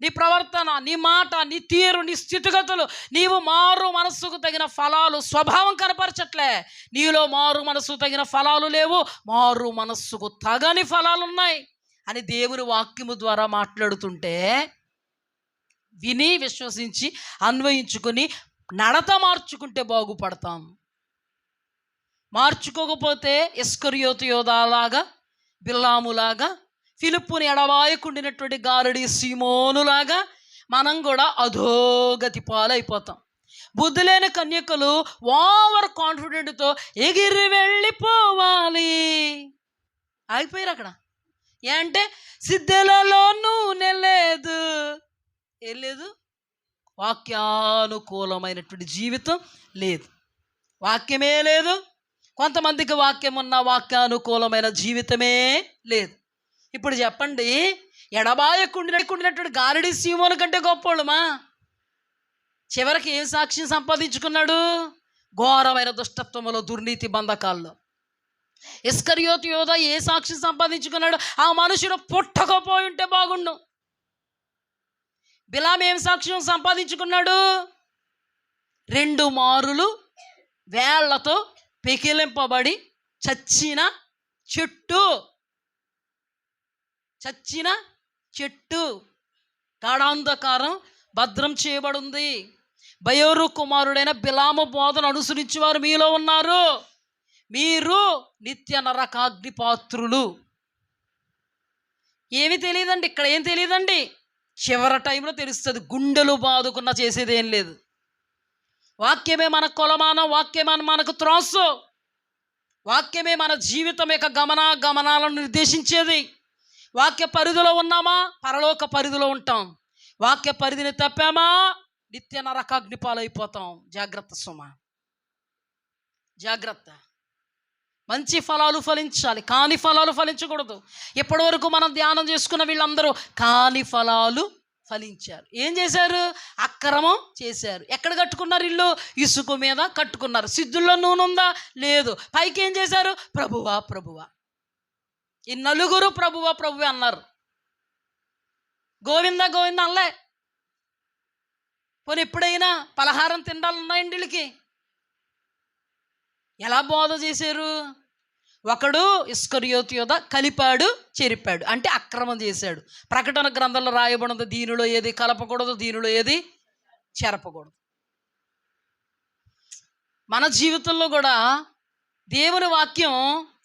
నీ ప్రవర్తన, నీ మాట, నీ తీరు, నీ స్థితిగతులు, నీవు మారు మనస్సుకు తగిన ఫలాలు స్వభావం కనపరచట్లే. నీలో మారు మనస్సుకు తగిన ఫలాలు లేవు, మారు మనస్సుకు తగని ఫలాలు ఉన్నాయి అని దేవుని వాక్యము ద్వారా మాట్లాడుతుంటే విని విశ్వసించి అన్వయించుకొని నడత మార్చుకుంటే బాగుపడతాం. మార్చుకోకపోతే ఇస్కరియోతు యోధాలాగా, బిలాములాగా, ఫిలిప్పుని ఎడవాయకుండినటువంటి గారడి సీమోనులాగా మనం కూడా అధోగతి పాలైపోతాం. బుద్ధి లేని కన్యకలు ఓవర్ కాన్ఫిడెంట్తో ఎగిరి వెళ్ళిపోవాలి, ఆగిపోయారు అక్కడ. ఏంటంటే సిద్ధలలో నూనె లేదు, ఏం లేదు, వాక్యానుకూలమైనటువంటి జీవితం లేదు, వాక్యమే లేదు. కొంతమందికి వాక్యం ఉన్న వాక్యానుకూలమైన జీవితమే లేదు. ఇప్పుడు చెప్పండి, ఎడబాయకుండినటువంటి గారడి సీమోను కంటే గొప్పోళ్ళమా? చివరికి ఏం సాక్ష్యం సంపాదించుకున్నాడు? ఘోరమైన దుష్టత్వములో, దుర్నీతి బంధకాల్లో. ఇస్కరియోతు యోధా ఏ సాక్ష్యం సంపాదించుకున్నాడు? ఆ మనుషుడు పుట్టకపోయి ఉంటే బాగుండు. బిలాము ఏం సాక్ష్యం సంపాదించుకున్నాడు? 2 మారులు వేళ్లతో పెకిలింపబడి చచ్చిన చెట్టు గాఢాంధకారం భద్రం చేయబడింది. బయోరు కుమారుడైన బిలాము బోధన అనుసరించేవారు మీలో ఉన్నారు, మీరు నిత్య నరకాగ్ని పాత్రులు. ఏమి తెలియదండి, ఇక్కడ ఏం తెలియదండి, చివరి టైంలో తెలుస్తుంది. గుండెలు బాదుకున్న చేసేది ఏం లేదు. వాక్యమే మన కొలమానం, వాక్యమే మనకు త్రాసు, వాక్యమే మన జీవితం యొక్క గమనాలను నిర్దేశించేది. వాక్య పరిధిలో ఉన్నామా, పరలోక పరిధిలో ఉంటాం. వాక్య పరిధిని తప్పామా, నిత్య నరకాగ్ని పాలైపోతాం. జాగ్రత్త సుమ, జాగ్రత్త. మంచి ఫలాలు ఫలించాలి, కాని ఫలాలు ఫలించకూడదు. ఇప్పటి వరకు మనం ధ్యానం చేసుకున్న వీళ్ళందరూ కాని ఫలాలు ఫలించారు. ఏం చేశారు? అక్రమం చేశారు. ఎక్కడ కట్టుకున్నారు? ఇల్లు ఇసుక మీద కట్టుకున్నారు. సిద్ధుల్లో నూనె ఉందా? లేదు. పైకి ఏం చేశారు? ప్రభువా ప్రభువా. ఈ నలుగురు ప్రభువా ప్రభువే అన్నారు, గోవింద గోవింద అనలే. పోనీ ఎప్పుడైనా పలహారం తినాలన్నాయండి వీళ్ళకి? ఎలా బోధ చేశారు? ఒకడు ఇస్కరియోతు యోధ కలిపాడు, చెరిపాడు, అంటే అక్రమం చేశాడు. ప్రకటన గ్రంథంలో రాయబడినది, దీనిలో ఏది కలపకూడదు, దీనిలో ఏది చెరపకూడదు. మన జీవితంలో కూడా దేవుని వాక్యం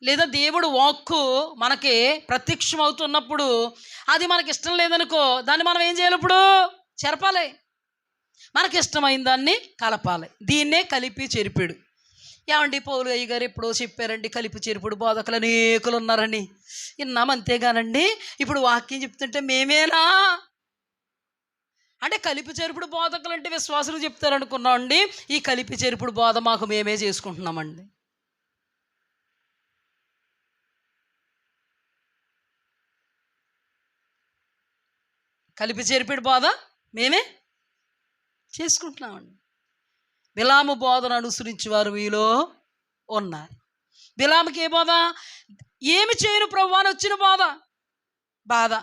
లేదా దేవుడు వాక్కు మనకి ప్రత్యక్షం అవుతున్నప్పుడు అది మనకి ఇష్టం లేదనుకో, దాన్ని మనం ఏం చేయాలి? ఇప్పుడు చెరపాలి. మనకి ఇష్టమైన దాన్ని కలపాలి. దీన్నే కలిపి చెరిపాడు. ఏమండి, పౌలు అయ్య గారు ఎప్పుడో చెప్పారండి, కలిపి చెరుపుడు బోధకులు అనేకులు ఉన్నారని విన్నాం, అంతేగానండి ఇప్పుడు వాక్యం చెప్తుంటే మేమేనా అంటే కలిపి చెరుపుడు బోధకులు అంటే విశ్వాసులు చెప్తారనుకున్నాం అండి. ఈ కలిపి చెరుపుడు బోధ మాకు మేమే చేసుకుంటున్నామండి. కలిపి చెరిపిడి బోధ మేమే చేసుకుంటున్నామండి. బిలాము బోధన అనుసరించి వారు మీలో ఉన్నారు. బిలాముకి ఏ బోధ? ఏమి చేయను ప్రభువా అని వచ్చిన బాధ.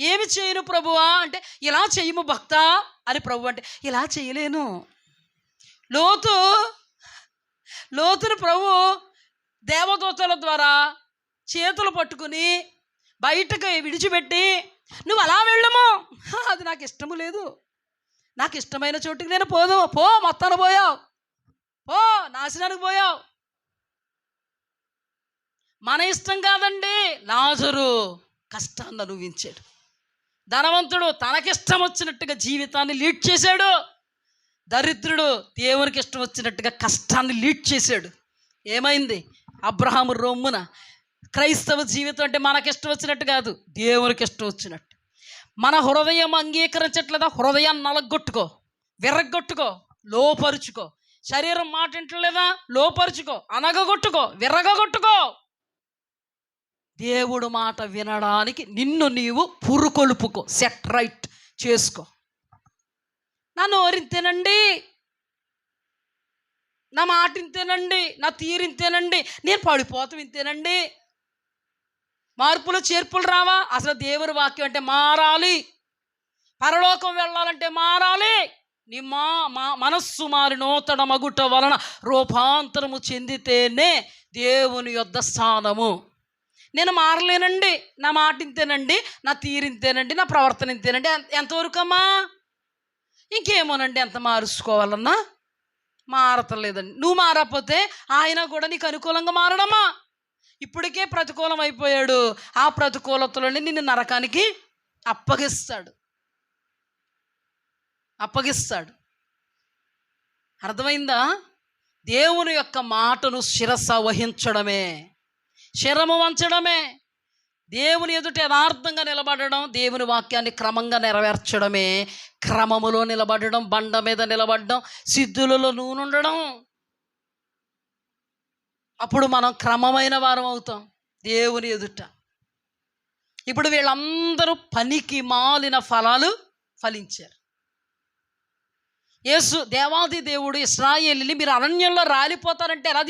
ఏమి చేయను ప్రభువా అంటే, ఇలా చేయము భక్త అని ప్రభు అంటే, ఇలా చేయలేను. లోతును ప్రభు దేవదూతల ద్వారా చేతులు పట్టుకుని బయటకు విడిచిపెట్టి నువ్వు అలా వెళ్ళము, అది నాకు ఇష్టము లేదు, నాకు ఇష్టమైన చోటుకి నేను పోదు, పో మొత్తాన్ని పోయావు, పో నాశనానికి పోయావు. మన ఇష్టం కాదండి. లాజరు కష్టాన్ని అనుభవించాడు. ధనవంతుడు తనకిష్టం వచ్చినట్టుగా జీవితాన్ని లీడ్ చేశాడు. దరిద్రుడు దేవునికి ఇష్టం వచ్చినట్టుగా కష్టాన్ని లీడ్ చేశాడు. ఏమైంది? అబ్రహాము రొమ్మున క్రైస్తవ జీవితం అంటే మనకిష్టం వచ్చినట్టు కాదు, దేవునికి ఇష్టం వచ్చినట్టు. మన హృదయం అంగీకరించట్లేదా? హృదయాన్ని నలగొట్టుకో, విరగొట్టుకో, లోపరుచుకో. శరీరం మాట వింటలేదా? లోపరుచుకో, అనగగొట్టుకో, విరగొట్టుకో. దేవుడు మాట వినడానికి నిన్ను నీవు పురుకొలుపుకో, సెట్ రైట్ చేసుకో. నా నోరింతేనండి, నా మాట ఇంతేనండి, నా తీరింతేనండి, నేను పడిపోతాం ఇంతేనండి, మార్పులు చేర్పులు రావా? అసలు దేవుని వాక్యం అంటే మారాలి. పరలోకం వెళ్ళాలంటే మారాలి. నీ మనస్సు మారి నూతన మగుట వలన రూపాంతరము చెందితేనే దేవుని యొద్ద స్థానము. నేను మారలేనండి, నా మాట ఇంతేనండి, నా తీరింతేనండి, నా ప్రవర్తన ఇంతేనండి, ఎంతవరకమ్మా? ఇంకేమోనండి, ఎంత మారుసుకోవాలన్నా మారతలేదండి. నువ్వు మారకపోతే ఆయన కూడా నీకు అనుకూలంగా మారడమా? ఇప్పటికే ప్రతికూలం అయిపోయాడు. ఆ ప్రతికూలతలోని నిన్ను నరకానికి అప్పగిస్తాడు. అర్థమైందా? దేవుని యొక్క మాటను శిరస వహించడమే, శరము వంచడమే, దేవుని ఎదుట యథార్థంగా నిలబడడం, దేవుని వాక్యాన్ని క్రమంగా నెరవేర్చడమే. క్రమములో నిలబడడం, బండ మీద నిలబడడం, సిద్ధులలో నూనె ఉండడం. అప్పుడు మనం క్రమమైన వారం అవుతాం దేవుని ఎదుట. ఇప్పుడు వీళ్ళందరూ పనికి మాలిన ఫలాలు ఫలించారు. యేసు దేవాది దేవుడు ఇశ్రాయేలుని మీరు అరణ్యంలో రాలిపోతారంటే ఎలా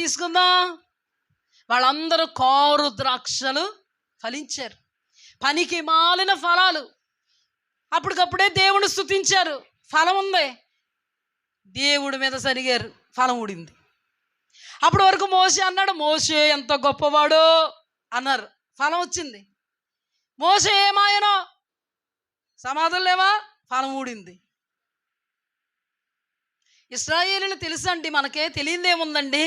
తీసుకుందాం? వాళ్ళందరూ కారు ద్రాక్షలు ఫలించారు, పనికి మాలిన ఫలాలు. అప్పటికప్పుడే దేవుని స్తుతించారు, ఫలం ఉంది. దేవుడి మీద సరిగారు, ఫలం ఊడింది. అప్పటి వరకు మోషే అన్నాడు, మోషే ఎంత గొప్పవాడో అన్నారు, ఫలం వచ్చింది. మోషే ఏమాయనో, సమాధులు లేవా, ఫలం ఊడింది. ఇశ్రాయేలీయులు తెలుసండి, మనకే తెలియదేముందండి.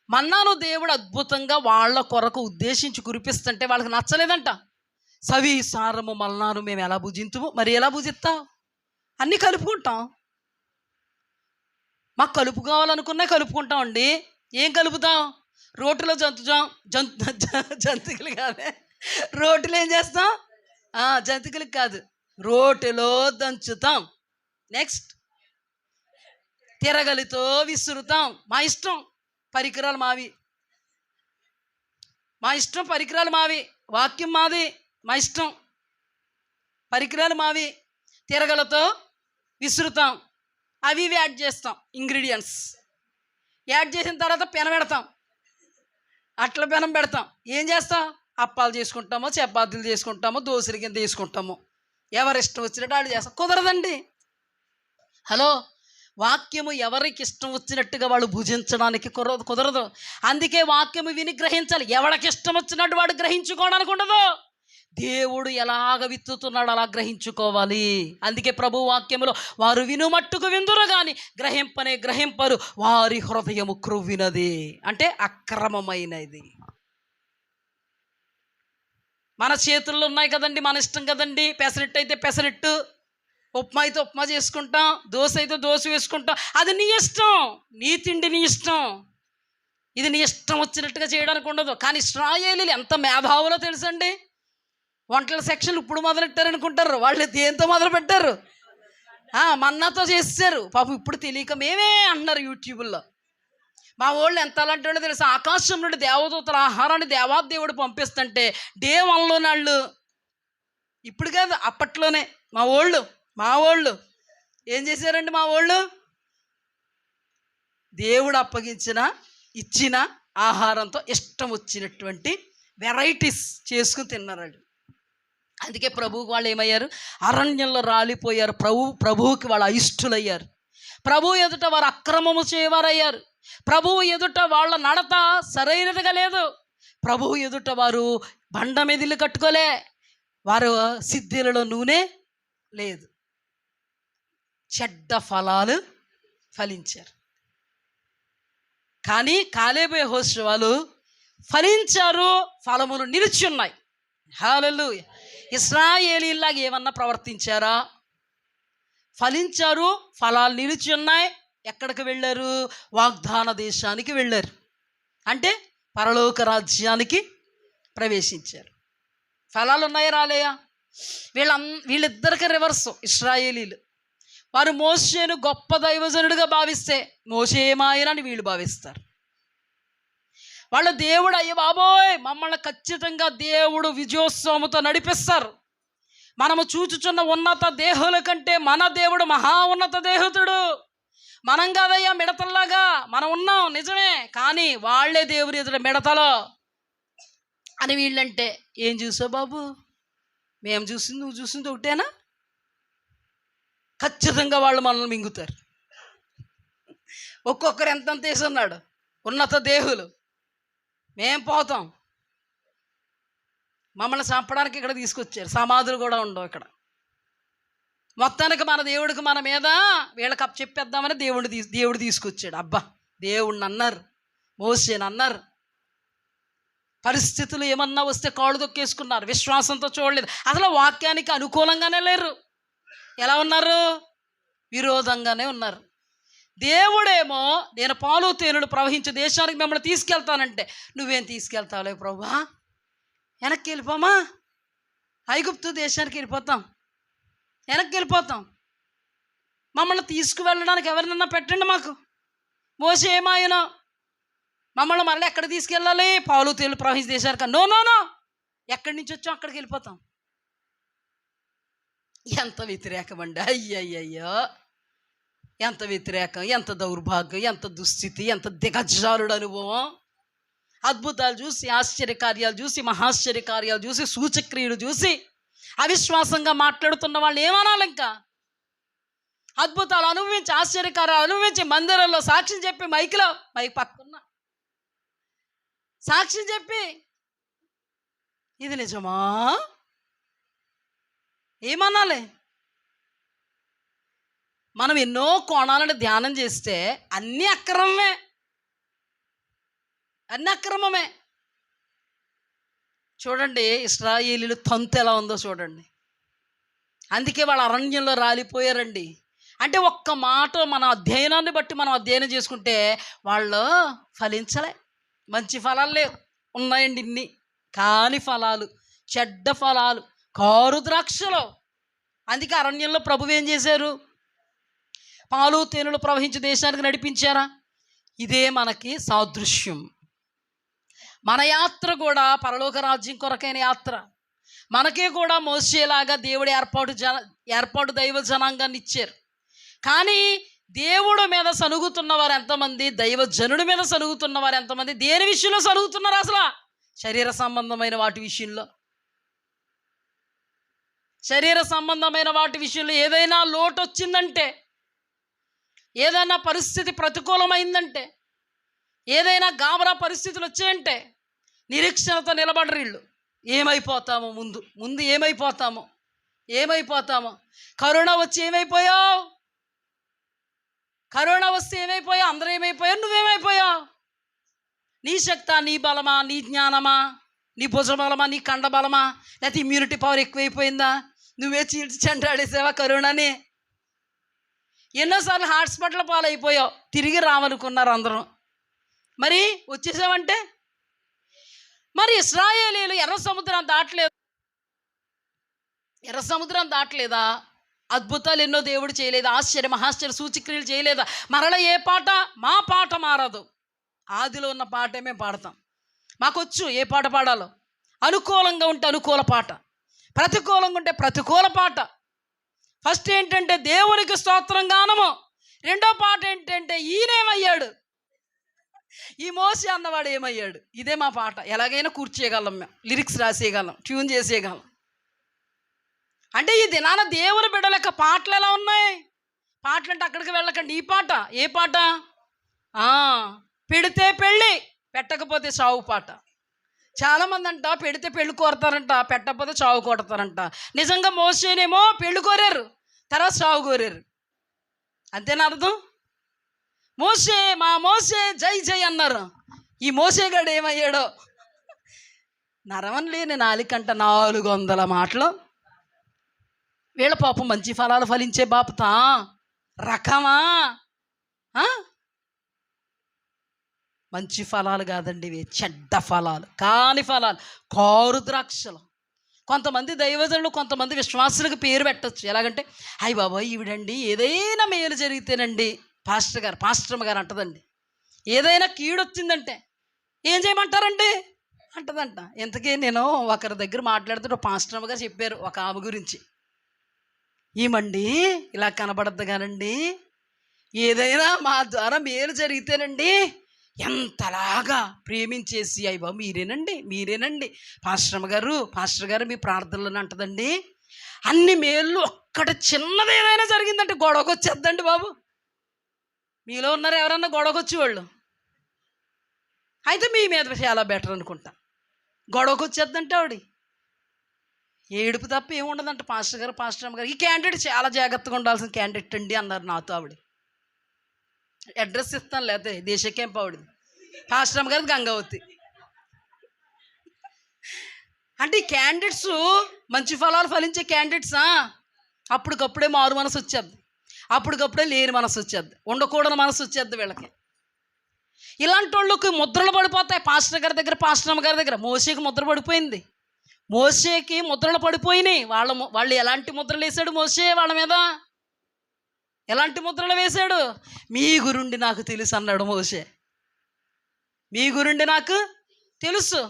మన్నాను దేవుడు అద్భుతంగా వాళ్ళ కొరకు ఉద్దేశించి కురిపిస్తుంటే వాళ్ళకి నచ్చలేదంట. సవి సారము మల్నాను మేము ఎలా భుజింతుము, మరి ఎలా భుజిస్తాం? అన్నీ కలుపుకుంటాం. మాకు కలుపు కావాలనుకున్నా కలుపుకుంటామండి. ఏం కలుపుతాం? రోటిలో జంతికలు కాదే, రోటిలో ఏం చేస్తాం? జంతికలకు కాదు, రోటిలో దంచుతాం. నెక్స్ట్ తిరగలితో విసురుతాం. మా ఇష్టం, పరికరాలు మావి, పరికరాలు మావి, వాక్యం మాది, మా ఇష్టం, పరికరాలు మావి. తిరగలతో విసురుతాం, అవి యాడ్ చేస్తాం, ఇంగ్రీడియంట్స్ యాడ్ చేసిన తర్వాత పెనం పెడతాం, అట్ల పెనం పెడతాం. ఏం చేస్తాం? అప్పాలు చేసుకుంటామో, చపాతీలు చేసుకుంటామో, దోశల కింద తీసుకుంటామో, ఎవరి ఇష్టం వచ్చినట్టు వాళ్ళు చేస్తాం. కుదరదండి. హలో, వాక్యము ఎవరికి ఇష్టం వచ్చినట్టుగా వాళ్ళు భుజించడానికి కుదరదు. అందుకే వాక్యము విని గ్రహించాలి. ఎవరికి ఇష్టం వచ్చినట్టు వాడు గ్రహించుకోవడానికి ఉండదు. దేవుడు ఎలాగ విత్తుతున్నాడు అలా గ్రహించుకోవాలి. అందుకే ప్రభు వాక్యములో వారు విను మట్టుకు విందురు కానీ గ్రహింపరు, వారి హృదయము క్రొవ్వినది, అంటే అక్రమమైనది. మన చేతుల్లో ఉన్నాయి కదండి, మన ఇష్టం కదండి. పెసరట్టు అయితే పెసరట్టు, ఉప్మా అయితే ఉప్మా చేసుకుంటాం, దోశ అయితే దోశ వేసుకుంటాం. అది నీ ఇష్టం, నీ తిండి నీ ఇష్టం. ఇది నీ ఇష్టం వచ్చినట్టుగా చేయడానికి ఉండదు. కానీ ఇశ్రాయేలీయులు ఎంత మేధావులో తెలుసండి. వంటల సెక్షన్ ఇప్పుడు మొదలెట్టారనుకుంటారు, వాళ్ళు దేంతో మొదలు పెట్టారు? మన్నాతో చేశారు. పాపం ఇప్పుడు తెలియక మేమే అంటున్నారు యూట్యూబ్లో. మా వాళ్ళు ఎంత అలాంటి వాళ్ళు తెలుసు, ఆకాశం నుండి దేవదూతల ఆహారాన్ని దేవాదేవుడు పంపిస్తుంటే డే 1లో నాళ్ళు, ఇప్పుడు కాదు అప్పట్లోనే మా వాళ్ళు ఏం చేశారండి? మా వాళ్ళు దేవుడు ఇచ్చిన ఆహారంతో ఇష్టం వచ్చినటువంటి వెరైటీస్ చేసుకుని తిన్నారు. అందుకే ప్రభువుకి వాళ్ళు ఏమయ్యారు? అరణ్యంలో రాలిపోయారు. ప్రభువుకి వాళ్ళు అయిష్టులయ్యారు. ప్రభు ఎదుట వారు అక్రమము చేయవారయ్యారు. ప్రభువు ఎదుట వాళ్ళ నడత సరైనదిగా లేదు. ప్రభువు ఎదుట వారు బండ మెదిలు కట్టుకోలే, వారు సిద్ధిలలో నూనె లేదు, చెడ్డ ఫలాలు ఫలించారు. కానీ కాలేబు యెహోషువ వాళ్ళు ఫలించారు, ఫలములు నిలిచి ఉన్నాయి. హల్లెలూయా. ఇశ్రాయేలీలాగా ఏమన్నా ప్రవర్తించారా? ఫలించారు, ఫలాలు నిలిచి ఉన్నాయి. ఎక్కడికి వెళ్ళారు? వాగ్దాన దేశానికి వెళ్ళారు, అంటే పరలోక రాజ్యానికి ప్రవేశించారు. ఫలాలు ఉన్నాయి, రాలేయా? వీళ్ళిద్దరికి రివర్సు ఇశ్రాయేలీలు. వారు మోషేను గొప్ప దైవజనుడిగా భావిస్తే మోషే ఏమాయనని వీళ్ళు భావిస్తారు. వాళ్ళ దేవుడు అయ్య బాబోయ్ మమ్మల్ని ఖచ్చితంగా దేవుడు విజయోత్సవముతో నడిపిస్తారు, మనము చూచుచున్న ఉన్నత దేహుల కంటే మన దేవుడు మహా ఉన్నత దేహతుడు, మనం కాదయ్యా మిడతల్లాగా, మనం ఉన్నాం నిజమే, కానీ వాళ్ళే దేవుని ఎదుట మిడతలో అని వీళ్ళంటే, ఏం చూసావు బాబు, మేము చూసింది నువ్వు చూసింది ఒకటేనా? ఖచ్చితంగా వాళ్ళు మనల్ని మింగుతారు. ఒక్కొక్కరు ఎంతంత వేసున్నాడు, ఉన్నత దేహులు, మేం పోతాం, మమ్మల్ని చంపడానికి ఇక్కడ తీసుకొచ్చారు, సమాధులు కూడా ఉండవు ఇక్కడ. మొత్తానికి మన దేవుడికి మన మీద వీళ్ళకి అప్పు చెప్పేద్దామని దేవుడు తీసుకొచ్చాడు. అబ్బా, దేవుడిని అన్నారు, మోసేని అన్నారు. పరిస్థితులు ఏమన్నా వస్తే కాళ్ళు తొక్కేసుకున్నారు, విశ్వాసంతో చూడలేదు, అసలు వాక్యానికి అనుకూలంగానే లేరు. ఎలా ఉన్నారు? విరోధంగానే ఉన్నారు. దేవుడేమో నేను పాలు తేనెలు ప్రవహించే దేశానికి మిమ్మల్ని తీసుకెళ్తానంటే, నువ్వేం తీసుకెళ్తావులే ప్రభువా, వెనక్కి వెళ్ళిపోమా, ఐగుప్తు దేశానికి వెళ్ళిపోతాం, వెనక్కి వెళ్ళిపోతాం, మమ్మల్ని తీసుకువెళ్ళడానికి ఎవరినన్నా పెట్టండి మాకు. మోసే ఏమాయనో మమ్మల్ని మళ్ళీ ఎక్కడ తీసుకెళ్ళాలి? పాలు తేనెలు ప్రవహించే దేశానికి. నో నో నో, ఎక్కడి నుంచి వచ్చాం అక్కడికి వెళ్ళిపోతాం. ఎంత వ్యతిరేకం అండి, అయ్యయ్యో ఎంత వ్యతిరేకం, ఎంత దౌర్భాగ్యం, ఎంత దుస్థితి, ఎంత దిగజారుడు అనుభవం. అద్భుతాలు చూసి, ఆశ్చర్యకార్యాలు చూసి, మహాశ్చర్యకార్యాలు చూసి, సూచక్రియలు చూసి అవిశ్వాసంగా మాట్లాడుతున్న వాళ్ళు ఏమనాలి? ఇంకా అద్భుతాలు అనుభవించి, ఆశ్చర్యకార్యాలు అనుభవించి, మందిరంలో సాక్ష్యం చెప్పి, మైక్ పక్కన సాక్ష్యం చెప్పి, ఇది నిజమా ఏమనాలి? మనం ఎన్నో కోణాలను ధ్యానం చేస్తే అన్నీ అక్రమమే, అన్ని అక్రమమే. చూడండి ఇశ్రాయేలీలు తంతు ఎలా ఉందో చూడండి. అందుకే వాళ్ళ అరణ్యంలో రాలిపోయారండి. అంటే ఒక్క మాట మన అధ్యయనాన్ని బట్టి మనం అధ్యయనం చేసుకుంటే వాళ్ళు ఫలించలే, మంచి ఫలాలు లేవు, ఉన్నాయండి ఇన్ని, కాని ఫలాలు, చెడ్డ ఫలాలు, కారు ద్రాక్షలు. అందుకే అరణ్యంలో ప్రభువు ఏం చేశారు? పాలు తేనెలు ప్రవహించే దేశానికి నడిపించారా? ఇదే మనకి సాదృశ్యం. మన యాత్ర కూడా పరలోక రాజ్యం కొరకైన యాత్ర. మనకే కూడా మోసేలాగా దేవుడు ఏర్పాటు దైవ జనాంగాన్ని ఇచ్చారు. కానీ దేవుడు మీద సనుగుతున్న వారు ఎంతమంది, దైవజనుడి మీద సనుగుతున్న వారు ఎంతమంది, దేని విషయంలో సనుగుతున్నారు? అసలు శరీర సంబంధమైన వాటి విషయంలో, శరీర సంబంధమైన వాటి విషయంలో ఏదైనా లోటు వచ్చిందంటే, ఏదైనా పరిస్థితి ప్రతికూలమైందంటే, ఏదైనా గాబరా పరిస్థితులు వచ్చాయంటే నిరీక్షణతో నిలబడరు వీళ్ళు. ఏమైపోతామో ముందు ఏమైపోతామో. కరోనా వచ్చి ఏమైపోయావు? కరోనా వస్తే ఏమైపోయావు? అందరూ ఏమైపోయావు? నువ్వేమైపోయావు? నీ శక్తా, నీ బలమా, నీ జ్ఞానమా, నీ భుజ బలమా, నీ కండ బలమా, లేకపోతే ఇమ్యూనిటీ పవర్ ఎక్కువైపోయిందా? నువ్వే చీల్చి చెండాడేసావా కరోనాని? ఎన్నోసార్లు హాస్పిటల్ పాలైపోయావు, తిరిగి రావనుకున్నారు అందరం, మరి వచ్చేసావంటే. మరి ఇశ్రాయేలీలు ఎర్ర సముద్రం దాటలేదా? అద్భుతాలు ఎన్నో దేవుడు చేయలేదా? మహాశ్చర్య సూచక్రియలు చేయలేదా? మరల ఏ పాట? మా పాట మారదు, ఆదిలో ఉన్న పాటే మేము పాడతాం, మాకొచ్చు ఏ పాట పాడాలో. అనుకూలంగా ఉంటే అనుకూల పాట, ప్రతికూలంగా ఉంటే ప్రతికూల పాట. ఫస్ట్ ఏంటంటే దేవునికి స్తోత్రం గానము, రెండో పాట ఏంటంటే ఈయనేమయ్యాడు, ఈ మోసే అన్నవాడు ఏమయ్యాడు. ఇదే మా పాట. ఎలాగైనా కూర్చేయగలం, మేము లిరిక్స్ రాసేయగలం, ట్యూన్ చేసేయగలం. అంటే ఈ దినాన దేవుని బిడ్డల యొక్క పాటలు ఎలా ఉన్నాయి? పాటలు అంటే అక్కడికి వెళ్ళకండి. ఈ పాట, ఏ పాట? పెడితే పెళ్ళి, పెట్టకపోతే చావు పాట. చాలామంది అంట పెడితే పెళ్ళి కోరతారంట, పెట్టకపోతే చావు కొడతారంట. నిజంగా మోసేనేమో పెళ్ళి కోరారు, తర్వాత చావు కోరారు. అంతేనా అర్థం? మా మోసే జై జై అన్నారు. ఈ మోసేగాడు ఏమయ్యాడో, నరవన్ లేని నాలికంట 400 మాటలు. వీళ్ళ పాపం మంచి ఫలాలు ఫలించే బాపుతా రకమా? మంచి ఫలాలు కాదండి ఇవి, చెడ్డ ఫలాలు, కాని ఫలాలు, కారు ద్రాక్షలు. కొంతమంది దైవజనులు, కొంతమంది విశ్వాసులకు పేరు పెట్టచ్చు. ఎలాగంటే, అయ్య బాబోయ్ ఈవిడండి ఏదైనా మేలు జరిగితేనండి పాస్టర్మ గారు అంటదండి, ఏదైనా కీడొచ్చిందంటే ఏం చేయమంటారండి అంటదంట. ఇంతకీ నేను ఒకరి దగ్గర మాట్లాడుతుంటే పాస్టర్మ గారు చెప్పారు ఒక ఆమె గురించి, ఈమండి ఇలా కనబడద్దు కానండి, ఏదైనా మా ద్వారా మేలు జరిగితేనండి ఎంతలాగా ప్రేమించేసి, అయ్యో మీరేనండి పాస్టర్ గారు మీ ప్రార్థనలను అంటదండి, అన్ని మేళ్ళు ఒక్కటి చిన్నది ఏదైనా జరిగిందంటే గొడవకొచ్చేద్దండి బాబు. మీలో ఉన్నారు ఎవరన్నా గొడవకొచ్చి వాళ్ళు? అయితే మీ మీద చాలా బెటర్ అనుకుంటా. గొడవకొచ్చేద్దంటే ఆవిడ ఏడుపు తప్ప ఏముండదంట. పాస్టర్ గారు ఈ క్యాండిడేట్ చాలా జాగ్రత్తగా ఉండాల్సిన క్యాండిడేట్ అండి అన్నారు నాతో. ఆవిడ అడ్రస్ ఇస్తాను, లేకపోతే దేశ క్యాంప్ ఆవిడది, పాస్టర్ గారు గంగావతి. అంటే ఈ క్యాండిడేట్స్ మంచి ఫలాలు ఫలించే క్యాండిడేట్సా? అప్పటికప్పుడే మారు మనసు వచ్చేద్ది, అప్పటికప్పుడే లేని మనసు వచ్చేద్ది, ఉండకూడని మనసు వచ్చేద్ది వీళ్ళకి. ఇలాంటి వాళ్ళకి ముద్రలు పడిపోతాయి. పాస్టర్ గారి దగ్గర మోసేకి ముద్ర పడిపోయింది, మోసేకి ముద్రలు పడిపోయినాయి. వాళ్ళు ఎలాంటి ముద్రలు వేశాడు మోసే వాళ్ళ మీద? ఎలాంటి ముద్రలు వేశాడు? మీ గురుండి నాకు తెలుసు అన్నాడు మోసే. మీ గురుండి నాకు తెలుసు.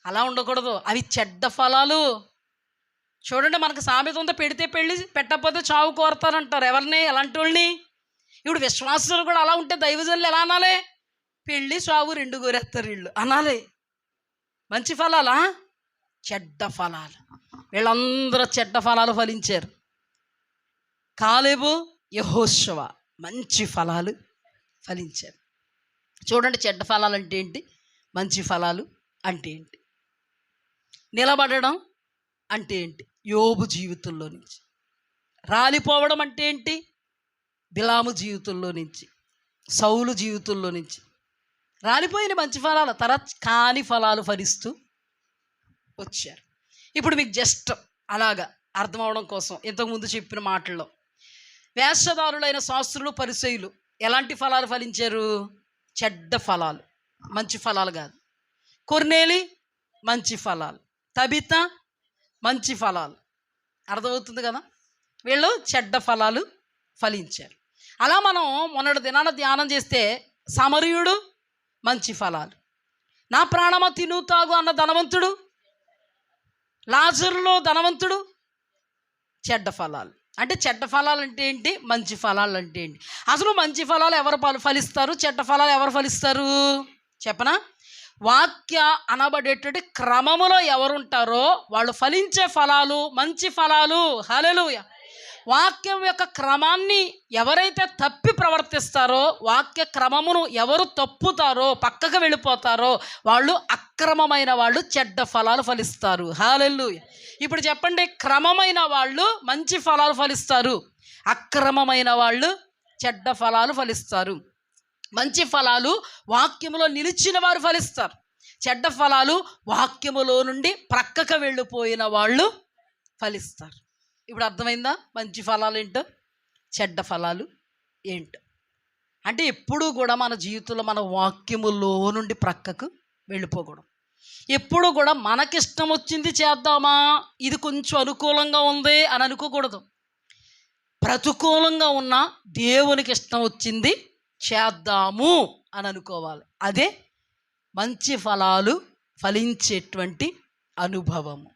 అలా ఉండకూడదు, అవి చెడ్డ ఫలాలు. చూడండి, మనకు సామెత ఉందో, పెడితే పెళ్ళి, పెట్టకపోతే చావు కోరతారంటారు. ఎవరిని? ఎలాంటి వాళ్ళని? ఇప్పుడు విశ్వాసులు కూడా అలా ఉంటే దైవజనులు ఎలా అనాలి? పెళ్ళి చావు 2 కోరేస్తారు వీళ్ళు అనాలి. మంచి ఫలాలా? చెడ్డ ఫలాలు. వీళ్ళందరూ చెడ్డ ఫలాలు ఫలించారు. కాలేబు, యెహోషువ మంచి ఫలాలు ఫలించారు. చూడండి, చెడ్డ ఫలాలు అంటే ఏంటి, మంచి ఫలాలు అంటే ఏంటి, నిలబడడం అంటే ఏంటి. యోబు జీవితంలో నుంచి రాలిపోవడం అంటే ఏంటి, బిలాము జీవితంలో నుంచి, సౌలు జీవితంలో నుంచి రాలిపోయిన మంచి ఫలాలు, తర్వాత కాని ఫలాలు ఫలిస్తూ వచ్చారు. ఇప్పుడు మీకు జస్ట్ అలాగా అర్థం అవడం కోసం ఇంతకుముందు చెప్పిన మాటల్లో వేషధారులైన శాస్త్రులు, పరిసయ్యులు ఎలాంటి ఫలాలు ఫలించారు? చెడ్డ ఫలాలు, మంచి ఫలాలు కాదు. కొర్నేలి మంచి ఫలాలు, తబిత మంచి ఫలాలు. అర్థమవుతుంది కదా? వీళ్ళు చెడ్డ ఫలాలు ఫలించారు. అలా మనం మొన్నటి దినాన ధ్యానం చేస్తే సమరయుడు మంచి ఫలాలు, నా ప్రాణమా తిను తాగు అన్న ధనవంతుడు, లాజరులో ధనవంతుడు చెడ్డ ఫలాలు. అంటే చెడ్డ ఫలాలు అంటే ఏంటి, మంచి ఫలాలు అంటే ఏంటి? అసలు మంచి ఫలాలు ఎవరు ఫలిస్తారు, చెడ్డ ఫలాలు ఎవరు ఫలిస్తారు చెప్పనా? వాక్య అనబడేటువంటి క్రమములో ఎవరుంటారో వాళ్ళు ఫలించే ఫలాలు మంచి ఫలాలు. హల్లెలూయా. వాక్యం యొక్క క్రమాన్ని ఎవరైతే తప్పి ప్రవర్తిస్తారో, వాక్య క్రమమును ఎవరు తప్పుతారో, పక్కకు వెళ్ళిపోతారో వాళ్ళు అక్రమమైన వాళ్ళు చెడ్డ ఫలాలు ఫలిస్తారు. హల్లెలూయా. ఇప్పుడు చెప్పండి, క్రమమైన వాళ్ళు మంచి ఫలాలు ఫలిస్తారు, అక్రమమైన వాళ్ళు చెడ్డ ఫలాలు ఫలిస్తారు. మంచి ఫలాలు వాక్యములో నిలిచిన వారు ఫలిస్తారు, చెడ్డ ఫలాలు వాక్యములో నుండి ప్రక్కకు వెళ్ళిపోయిన వాళ్ళు ఫలిస్తారు. ఇప్పుడు అర్థమైందా మంచి ఫలాలు ఏంటో, చెడ్డ ఫలాలు ఏంటో? అంటే ఎప్పుడూ కూడా మన జీవితంలో మన వాక్యములో నుండి ప్రక్కకు వెళ్ళిపోకూడదు. ఎప్పుడు కూడా మనకిష్టం వచ్చింది చేద్దామా, ఇది కొంచెం అనుకూలంగా ఉంది అని అనుకోకూడదు. ప్రతికూలంగా ఉన్న దేవునికి ఇష్టం వచ్చింది చేద్దాము అని అనుకోవాలి. అదే మంచి ఫలాలు ఫలించేటువంటి అనుభవము.